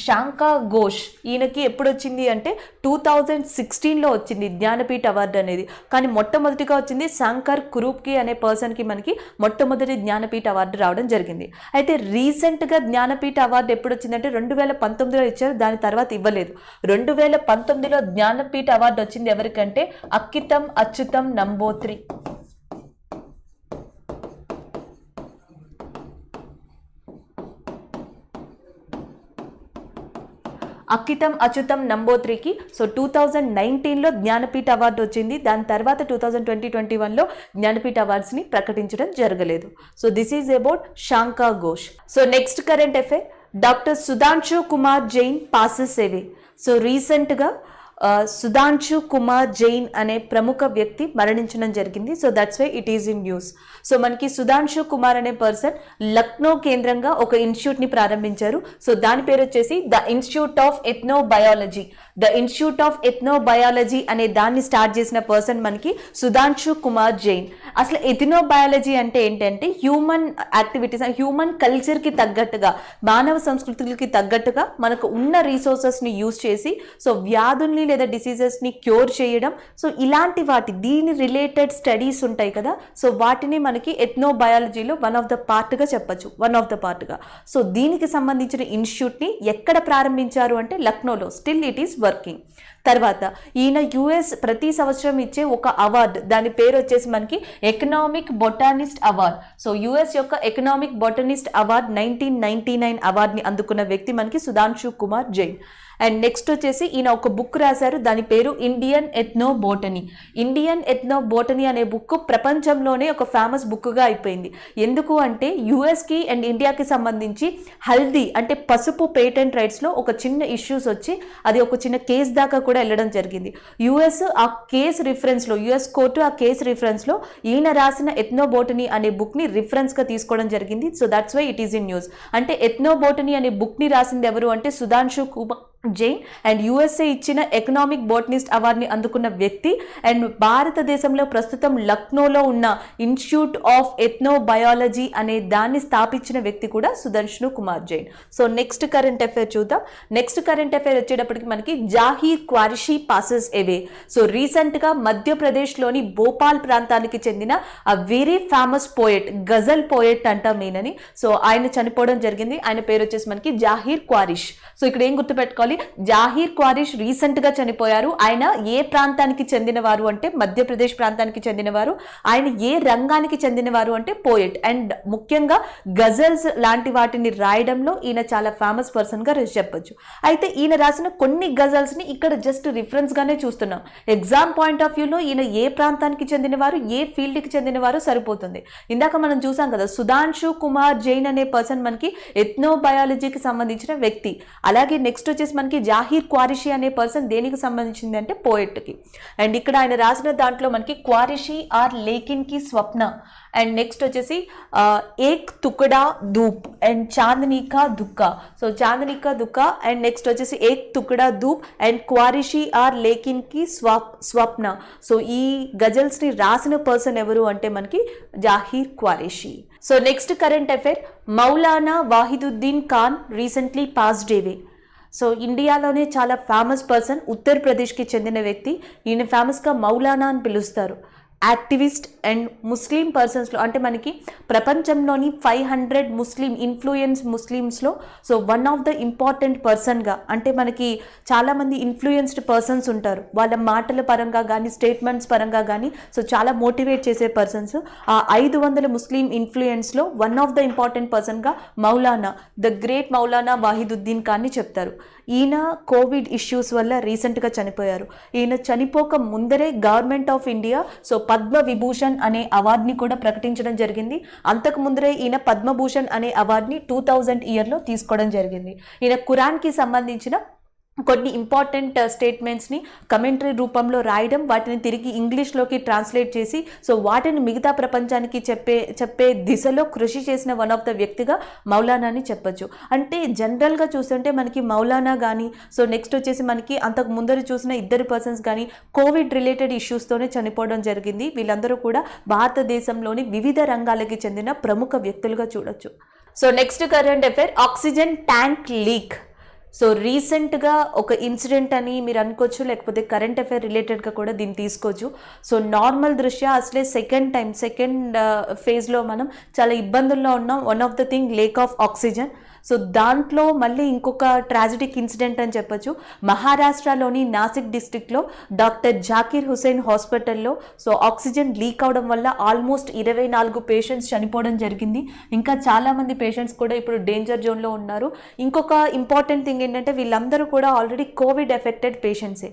శాంకా ఘోష్, ఈయనకి ఎప్పుడు వచ్చింది అంటే 2016లో వచ్చింది జ్ఞానపీఠ అవార్డు అనేది. కానీ మొట్టమొదటిగా వచ్చింది శంకర్ కురూప్కి అనే పర్సన్కి మనకి మొట్టమొదటి జ్ఞానపీఠ అవార్డు రావడం జరిగింది. అయితే రీసెంట్గా జ్ఞానపీఠ అవార్డు ఎప్పుడు వచ్చిందంటే 2019లో ఇచ్చారు, దాని తర్వాత ఇవ్వలేదు. 2019లో జ్ఞానపీఠ అవార్డు వచ్చింది ఎవరికంటే అక్కితం అచ్యుతం నంబోత్రి. అక్కితం అచ్యుతం నంబోత్రికి. సో 2019లో జ్ఞానపీఠ అవార్డు వచ్చింది, దాని తర్వాత 2020-21లో జ్ఞానపీఠ అవార్డ్స్ని ప్రకటించడం జరగలేదు. So this is about Shankha Ghosh. So next current affair, doctor Sudhanshu Kumar Jain passes away. So రీసెంట్గా సుధాంశు కుమార్ జైన్ అనే ప్రముఖ వ్యక్తి మరణించడం జరిగింది. So that's why it is in news. So మనకి సుధాంశు కుమార్ అనే పర్సన్ లక్నో కేంద్రంగా ఒక ఇన్స్టిట్యూట్ని ప్రారంభించారు. సో దాని పేరు వచ్చేసి the institute of ethnobiology. The institute of ethnobiology అనే దాన్ని స్టార్ట్ చేసిన పర్సన్ మనకి సుధాంశు కుమార్ జైన్. అసలు ఎథ్నోబయాలజీ అంటే ఏంటంటే హ్యూమన్ యాక్టివిటీస్, హ్యూమన్ కల్చర్కి తగ్గట్టుగా, మానవ సంస్కృతులకి తగ్గట్టుగా మనకు ఉన్న రీసోర్సెస్ని యూజ్ చేసి సో వ్యాధుల్ని లేదా డిసీజెస్ని క్యూర్ చేయడం. సో ఇలాంటి దీని రిలేటెడ్ స్టడీస్ ఉంటాయి కదా, సో వాటిని మనకి ఎథ్నోబయాలజీలో వన్ ఆఫ్ ద పార్ట్గా చెప్పచ్చు, వన్ ఆఫ్ ద పార్ట్గా. సో దీనికి సంబంధించిన ఇన్స్టిట్యూట్ని ఎక్కడ ప్రారంభించారు అంటే లక్నోలో. Still it is working. తర్వాత ఈయన యుఎస్ ప్రతి సంవత్సరం ఇచ్చే ఒక అవార్డు, దాని పేరు వచ్చేసి మనకి economic botanist award. So US యొక్క ఎకనామిక్ బొటానిస్ట్ అవార్డ్ 1999 అవార్డుని అందుకున్న వ్యక్తి మనకి సుధాంశు కుమార్ జైన్. అండ్ నెక్స్ట్ వచ్చేసి ఈయన ఒక బుక్ రాశారు, దాని పేరు Indian ethno botany. Indian ethno botany అనే బుక్ ప్రపంచంలోనే ఒక ఫేమస్ బుక్గా అయిపోయింది. ఎందుకు అంటే యుఎస్కి అండ్ ఇండియాకి సంబంధించి హల్దీ అంటే పసుపు పేటెంట్ రైట్స్లో ఒక చిన్న ఇష్యూస్ వచ్చి అది ఒక చిన్న కేసు దాకా కూడా వెళ్ళడం జరిగింది. యుఎస్ ఆ కేసు రిఫరెన్స్లో, యుఎస్ కోర్టు ఆ కేసు రిఫరెన్స్లో ఈయన రాసిన ఎథ్నో బోటనీ అనే బుక్ని రిఫరెన్స్గా తీసుకోవడం జరిగింది. So that's why it is in news. అంటే ఎథ్నో బోటనీ అనే బుక్ని రాసింది ఎవరు అంటే సుధాంశు కుమార్ జైన్. అండ్ యుఎస్ఏ ఇచ్చిన ఎకనామిక్ బోటనిస్ట్ అవార్డుని అందుకున్న వ్యక్తి. అండ్ భారతదేశంలో ప్రస్తుతం లక్నోలో ఉన్న ఇన్స్టిట్యూట్ ఆఫ్ ఎథ్నోబయాలజీ అనే దాన్ని స్థాపించిన వ్యక్తి కూడా Sudhanshu Kumar Jain. So next current affair చూద్దాం. నెక్స్ట్ కరెంట్ అఫైర్ వచ్చేటప్పటికి మనకి జాహీర్ క్వారిషీ పాసెస్ అవే. సో రీసెంట్గా మధ్యప్రదేశ్లోని భోపాల్ ప్రాంతానికి చెందిన ఆ వెరీ ఫేమస్ పోయెట్, గజల్ పోయెట్ అంటాం నేనని. సో ఆయన చనిపోవడం జరిగింది. ఆయన పేరు వచ్చేసి మనకి జాహీర్ క్వారిష్. సో ఇక్కడ ఏం గుర్తుపెట్టుకోవాలి, జాహీర్ క్వారిష్ రీసెంట్ గా చనిపోయారు. ఆయన ఏ ప్రాంతానికి చెందినవారు అంటే మధ్యప్రదేశ్ ప్రాంతానికి చెందినవారు. ఆయన ఏ రంగానికి చెందినవారు అంటే పోయెట్. అండ్ ముఖ్యంగా గజల్స్ లాంటి వాటిని రాయడంలో ఈయన చాలా ఫేమస్ పర్సన్ గా చెప్పొచ్చు. అయితే ఈయన రాసిన కొన్ని గజల్స్ ని ఇక్కడ జస్ట్ రిఫరెన్స్ గానే చూస్తున్నాం. ఎగ్జామ్ పాయింట్ ఆఫ్ వ్యూలో ఈయన ఏ ప్రాంతానికి చెందినవారు, ఏ ఫీల్డ్ కి చెందినవారు సరిపోతుంది. ఇందాక మనం చూసాం కదా, సుధాంశు కుమార్ జైన్ అనే పర్సన్ మనకి ఎథ్నోబయాలజీకి సంబంధించిన వ్యక్తి. అలాగే నెక్స్ట్ వచ్చేసి మనకి జాహీర్ క్వారిషీ అనే పర్సన్ దేనికి సంబంధించింది అంటే పోయెట్కి. అండ్ ఇక్కడ ఆయన రాసిన దాంట్లో మనకి క్వారిషీ ఆర్ లేకిన్ కి స్వప్న. అండ్ నెక్స్ట్ వచ్చేసి ఏక్ తుకడా ధూప్ అండ్ చాందనీ కా దుక్కా. సో చాందనీ కా దుక్కా అండ్ నెక్స్ట్ వచ్చేసి ఏక్ తుకడా ధూప్ అండ్ క్వారిషీ ఆర్ లేకిన్ కి స్వప్న. సో ఈ గజల్స్ని రాసిన పర్సన్ ఎవరు అంటే మనకి Zaheer Quraishi. So next current affair, Maulana Wahiduddin Khan recently passed away. So ఇండియాలోనే చాలా ఫేమస్ పర్సన్, ఉత్తరప్రదేశ్కి చెందిన వ్యక్తి. ఈయన ఫేమస్గా మౌలానా అని పిలుస్తారు. యాక్టివిస్ట్ అండ్ ముస్లిం పర్సన్స్లో అంటే మనకి ప్రపంచంలోని 500 ముస్లిమ్స్లో so one of the important పర్సన్గా, అంటే మనకి చాలామంది ఇన్ఫ్లుయెన్స్డ్ పర్సన్స్ ఉంటారు. వాళ్ళ మాటల పరంగా కానీ స్టేట్మెంట్స్ పరంగా కానీ సో చాలా మోటివేట్ చేసే పర్సన్స్. ఆ 500 ముస్లిం ఇన్ఫ్లుయెన్స్లో వన్ ఆఫ్ ద ఇంపార్టెంట్ పర్సన్గా మౌలానా, ద గ్రేట్ మౌలానా వాహిదుద్దీన్ ఖాన్ని చెప్తారు. ఈయన కోవిడ్ ఇష్యూస్ వల్ల రీసెంట్గా చనిపోయారు. ఈయన చనిపోక ముందరే government of India so Padma Vibhushan అనే అవార్డుని కూడా ప్రకటించడం జరిగింది. అంతకు ముందరే ఈయన పద్మభూషణ్ అనే అవార్డుని 2000 ఇయర్లో తీసుకోవడం జరిగింది. ఈయన ఖురాన్కి సంబంధించిన కొన్ని ఇంపార్టెంట్ స్టేట్మెంట్స్ని కమెంటరీ రూపంలో రాయడం, వాటిని తిరిగి ఇంగ్లీష్లోకి ట్రాన్స్లేట్ చేసి సో వాటిని మిగతా ప్రపంచానికి చెప్పే దిశలో కృషి చేసిన వన్ ఆఫ్ ద వ్యక్తిగా మౌలానాని చెప్పొచ్చు. అంటే జనరల్గా చూస్తుంటే మనకి మౌలానా కానీ సో నెక్స్ట్ వచ్చేసి మనకి అంతకు ముందర చూసిన ఇద్దరు పర్సన్స్ కానీ కోవిడ్ రిలేటెడ్ ఇష్యూస్తోనే చనిపోవడం జరిగింది. వీళ్ళందరూ కూడా భారతదేశంలోని వివిధ రంగాలకి చెందిన ప్రముఖ వ్యక్తులుగా చూడొచ్చు. So next current affair, oxygen tank leak. So రీసెంట్గా ఒక ఇన్సిడెంట్ అని మీరు అనుకోవచ్చు, లేకపోతే కరెంట్ అఫైర్ రిలేటెడ్గా కూడా దీన్ని తీసుకోవచ్చు. సో నార్మల్ దృష్ట్యా అసలే సెకండ్ ఫేజ్లో మనం చాలా ఇబ్బందుల్లో ఉన్నాం. One of the thing lake of oxygen. So దాంట్లో మళ్ళీ ఇంకొక ట్రాజిడిక్ ఇన్సిడెంట్ అని చెప్పొచ్చు. మహారాష్ట్రలోని నాసిక్ డిస్ట్రిక్ట్లో డాక్టర్ జాకీర్ హుసేన్ హాస్పిటల్లో సో ఆక్సిజన్ లీక్ అవడం వల్ల ఆల్మోస్ట్ 24 పేషెంట్స్ చనిపోవడం జరిగింది. ఇంకా చాలామంది పేషెంట్స్ కూడా ఇప్పుడు డేంజర్ జోన్లో ఉన్నారు. ఇంకొక ఇంపార్టెంట్ థింగ్ ఏంటంటే వీళ్ళందరూ కూడా ఆల్రెడీ కోవిడ్ ఎఫెక్టెడ్ పేషెంట్సే.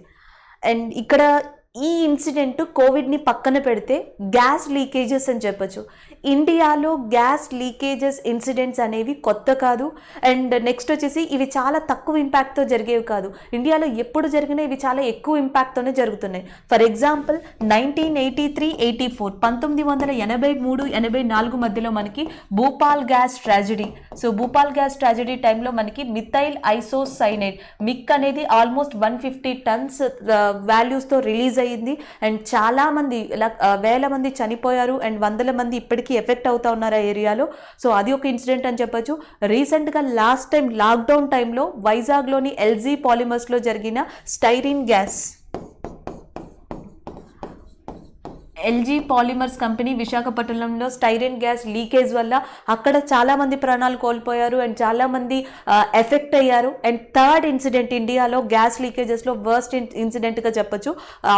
అండ్ ఇక్కడ ఈ ఇన్సిడెంట్ కోవిడ్ని పక్కన పెడితే గ్యాస్ లీకేజెస్ అని చెప్పచ్చు. ఇండియాలో గ్యాస్ లీకేజెస్ ఇన్సిడెంట్స్ అనేవి కొత్త కాదు. అండ్ నెక్స్ట్ వచ్చేసి ఇవి చాలా తక్కువ ఇంపాక్ట్తో జరిగేవి కాదు. ఇండియాలో ఎప్పుడు జరిగినా ఇవి చాలా ఎక్కువ ఇంపాక్ట్తోనే జరుగుతున్నాయి. ఫర్ ఎగ్జాంపుల్ 1983-84 1983-84 మధ్యలో మనకి Bhupal gas tragedy. So Bhupal gas tragedy టైంలో మనకి మిథైల్ ఐసోసైనేట్ మిక్ అనేది ఆల్మోస్ట్ 150 టన్స్ వాల్యూస్తో రిలీజ్ అయ్యింది. అండ్ చాలామంది వేల మంది చనిపోయారు అండ్ వందల మంది ఇప్పటికీ ఎఫెక్ట్ అవుతా ఉన్నారు ఆ ఏరియాలో. సో అది ఒక ఇన్సిడెంట్ అని చెప్పొచ్చు. రీసెంట్గా లాస్ట్ టైం లాక్డౌన్ టైంలో వైజాగ్లోని ఎల్జీ పాలిమర్స్లో జరిగిన styrene gas, LG polymers company విశాఖపట్నంలో స్టైరిన్ గ్యాస్ లీకేజ్ వల్ల అక్కడ చాలామంది ప్రాణాలు కోల్పోయారు అండ్ చాలామంది ఎఫెక్ట్ అయ్యారు. అండ్ థర్డ్ ఇన్సిడెంట్ ఇండియాలో గ్యాస్ లీకేజెస్లో వర్స్ట్ ఇన్సిడెంట్గా చెప్పొచ్చు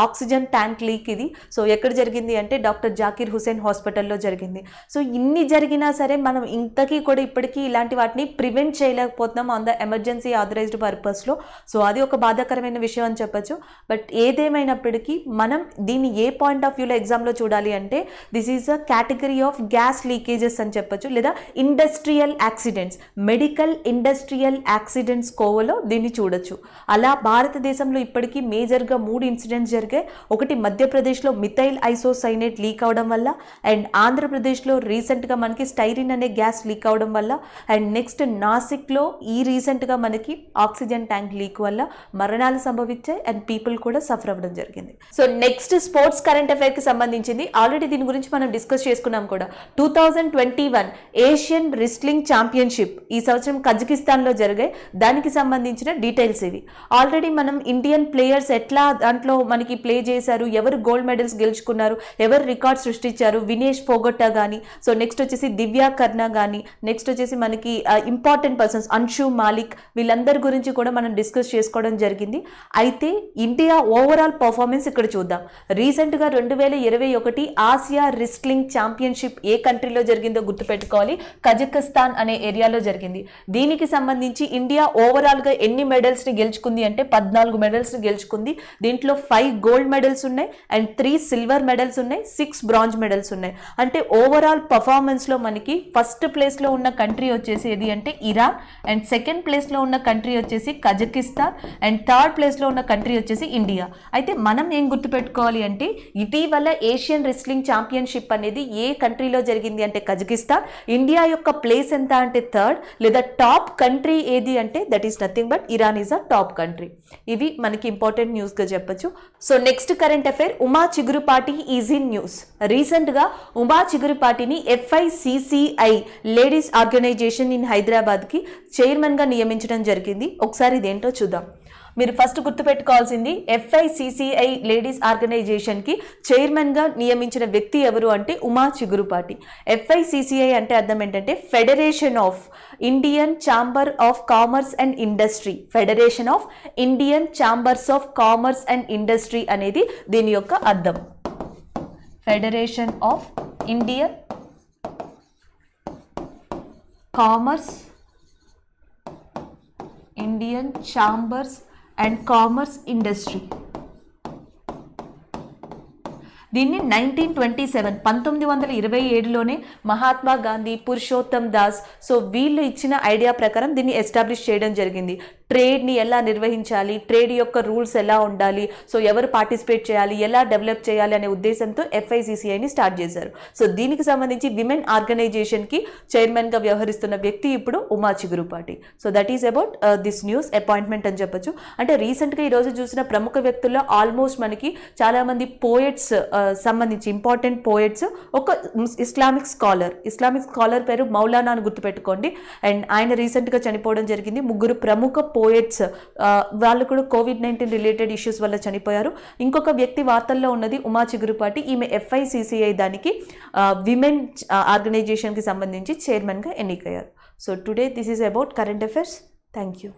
ఆక్సిజన్ ట్యాంక్ లీక్. ఇది సో ఎక్కడ జరిగింది అంటే డాక్టర్ జాకీర్ హుసేన్ హాస్పిటల్లో జరిగింది. సో ఇన్ని జరిగినా సరే మనం ఇంతకీ కూడా ఇప్పటికీ ఇలాంటి వాటిని ప్రివెంట్ చేయలేకపోతున్నాం ఆన్ ద ఎమర్జెన్సీ ఆథరైజ్డ్ పర్పస్లో. సో అది ఒక బాధాకరమైన విషయం అని చెప్పొచ్చు. బట్ ఏదేమైనప్పటికీ మనం దీన్ని ఏ పాయింట్ ఆఫ్ వ్యూలో ఎగ్జామ్లో చూడాలి అంటే this is a category of gas leakages అని చెప్పొచ్చు, లేదా industrial accidents, medical industrial accidents కోవలో దీన్ని చూడొచ్చు. అలా భారతదేశంలో ఇప్పటికీ మేజర్గా 3 ఇన్సిడెంట్స్ జరిగాయి. ఒకటి మధ్యప్రదేశ్లో మిథైల్ ఐసోసైనేట్ లీక్ అవడం వల్ల, అండ్ ఆంధ్రప్రదేశ్లో రీసెంట్గా మనకి స్టైరిన్ అనే గ్యాస్ లీక్ అవడం వల్ల, అండ్ నెక్స్ట్ నాసిక్లో ఈ రీసెంట్గా మనకి ఆక్సిజన్ ట్యాంక్ లీక్ వల్ల మరణాలు సంభవించాయి అండ్ పీపుల్ కూడా సఫర్ అవ్వడం జరిగింది. సో నెక్స్ట్ స్పోర్ట్స్ కరెంట్ అఫైర్కి సంబంధించింది. ఆల్రెడీ దీని గురించి మనం డిస్కస్ చేసుకున్నాం కూడా. 2021 ఏషియన్ రెస్లింగ్ ఛాంపియన్షిప్ ఈ సంవత్సరం కజకిస్తాన్లో జరిగాయి. దానికి సంబంధించిన డీటెయిల్స్ ఇవి. ఆల్రెడీ మనం ఇండియన్ ప్లేయర్స్ ఎట్లా దాంట్లో మనకి ప్లే చేశారు, ఎవరు గోల్డ్ మెడల్స్ గెలుచుకున్నారు, ఎవరు రికార్డ్ సృష్టించారు, వినేష్ ఫోగొట్టా కానీ, సో నెక్స్ట్ వచ్చేసి దివ్యా కర్ణ కానీ, నెక్స్ట్ వచ్చేసి మనకి ఇంపార్టెంట్ పర్సన్స్ అన్షు మాలిక్, వీళ్ళందరి గురించి కూడా మనం డిస్కస్ చేసుకోవడం జరిగింది. అయితే ఇండియా ఓవరాల్ పర్ఫార్మెన్స్ ఇక్కడ చూద్దాం. రీసెంట్గా 2021 ఆసియా రెస్లింగ్ ఛాంపియన్షిప్ ఏ కంట్రీలో జరిగిందో గుర్తుపెట్టుకోవాలి. కజకిస్తాన్ అనే ఏరియాలో జరిగింది. దీనికి సంబంధించి ఇండియా ఓవరాల్గా ఎన్ని మెడల్స్ని గెలుచుకుంది అంటే 14 మెడల్స్ని గెలుచుకుంది. దీంట్లో 5 గోల్డ్ మెడల్స్ ఉన్నాయి అండ్ 3 సిల్వర్ మెడల్స్ ఉన్నాయి, 6 బ్రాంజ్ మెడల్స్ ఉన్నాయి. అంటే ఓవరాల్ పర్ఫార్మెన్స్లో మనకి ఫస్ట్ ప్లేస్లో ఉన్న కంట్రీ వచ్చేసి ఏది అంటే ఇరాన్, అండ్ సెకండ్ ప్లేస్లో ఉన్న కంట్రీ వచ్చేసి కజకిస్తాన్, అండ్ థర్డ్ ప్లేస్లో ఉన్న కంట్రీ వచ్చేసి ఇండియా. అయితే మనం ఏం గుర్తుపెట్టుకోవాలి అంటే ఇటీవల ఏషియన్ రెస్లింగ్ ఛాంపియన్షిప్ అనేది ఏ కంట్రీలో జరిగింది అంటే కజకిస్తాన్. ఇండియా యొక్క ప్లేస్ ఎంత అంటే థర్డ్, లేదా టాప్ కంట్రీ ఏది అంటే that is nothing but Iran is a top country. ఇవి మనకి ఇంపార్టెంట్ న్యూస్గా చెప్పొచ్చు. So next current affair, Uma Chigurupati is in news. రీసెంట్గా ఉమా చిగురుపాటిని FICCI లేడీస్ ఆర్గనైజేషన్ ఇన్ హైదరాబాద్కి చైర్మన్గా నియమించడం జరిగింది. ఒకసారి ఇదేంటో చూద్దాం. మీరు ఫస్ట్ గుర్తుపెట్టుకోవాల్సింది FICCI లేడీస్ ఆర్గనైజేషన్కి చైర్మన్గా నియమించిన వ్యక్తి ఎవరు అంటే ఉమా చిగురుపాటి. FICCI అంటే అర్థం ఏంటంటే federation of Indian chamber of commerce and industry. Federation of Indian chambers of commerce and industry అనేది దీని యొక్క అర్థం. Federation of Indian commerce, Indian chambers and commerce industry. దీన్ని 1927లోనే మహాత్మా గాంధీ, పురుషోత్తం దాస్, సో వీళ్ళు ఇచ్చిన ఐడియా ప్రకారం దీన్ని ఎస్టాబ్లిష్ చేయడం జరిగింది. ట్రేడ్ని ఎలా నిర్వహించాలి, ట్రేడ్ యొక్క రూల్స్ ఎలా ఉండాలి, సో ఎవరు పార్టిసిపేట్ చేయాలి, ఎలా డెవలప్ చేయాలి అనే ఉద్దేశంతో FICCIని స్టార్ట్ చేశారు. సో దీనికి సంబంధించి విమెన్ ఆర్గనైజేషన్కి చైర్మన్గా వ్యవహరిస్తున్న వ్యక్తి ఇప్పుడు Uma Chigurupati. So that is about this news appointment అని చెప్పొచ్చు. అంటే రీసెంట్గా ఈరోజు చూసిన ప్రముఖ వ్యక్తుల్లో ఆల్మోస్ట్ మనకి చాలామంది పోయెట్స్ సంబంధించి ఇంపార్టెంట్ పోయెట్స్, ఒక ఇస్లామిక్ స్కాలర్ పేరు మౌలానా అని గుర్తుపెట్టుకోండి. అండ్ ఆయన రీసెంట్గా చనిపోవడం జరిగింది. ముగ్గురు ప్రముఖ పోయెట్స్ వాళ్ళు కూడా COVID-19 రిలేటెడ్ ఇష్యూస్ వల్ల చనిపోయారు. ఇంకొక వ్యక్తి వార్తల్లో ఉన్నది ఉమా చిగురుపాటి. ఈమె FICCI దానికి విమెన్ ఆర్గనైజేషన్కి సంబంధించి చైర్మన్గా ఎన్నికయ్యారు. So today this is about current affairs. Thank you.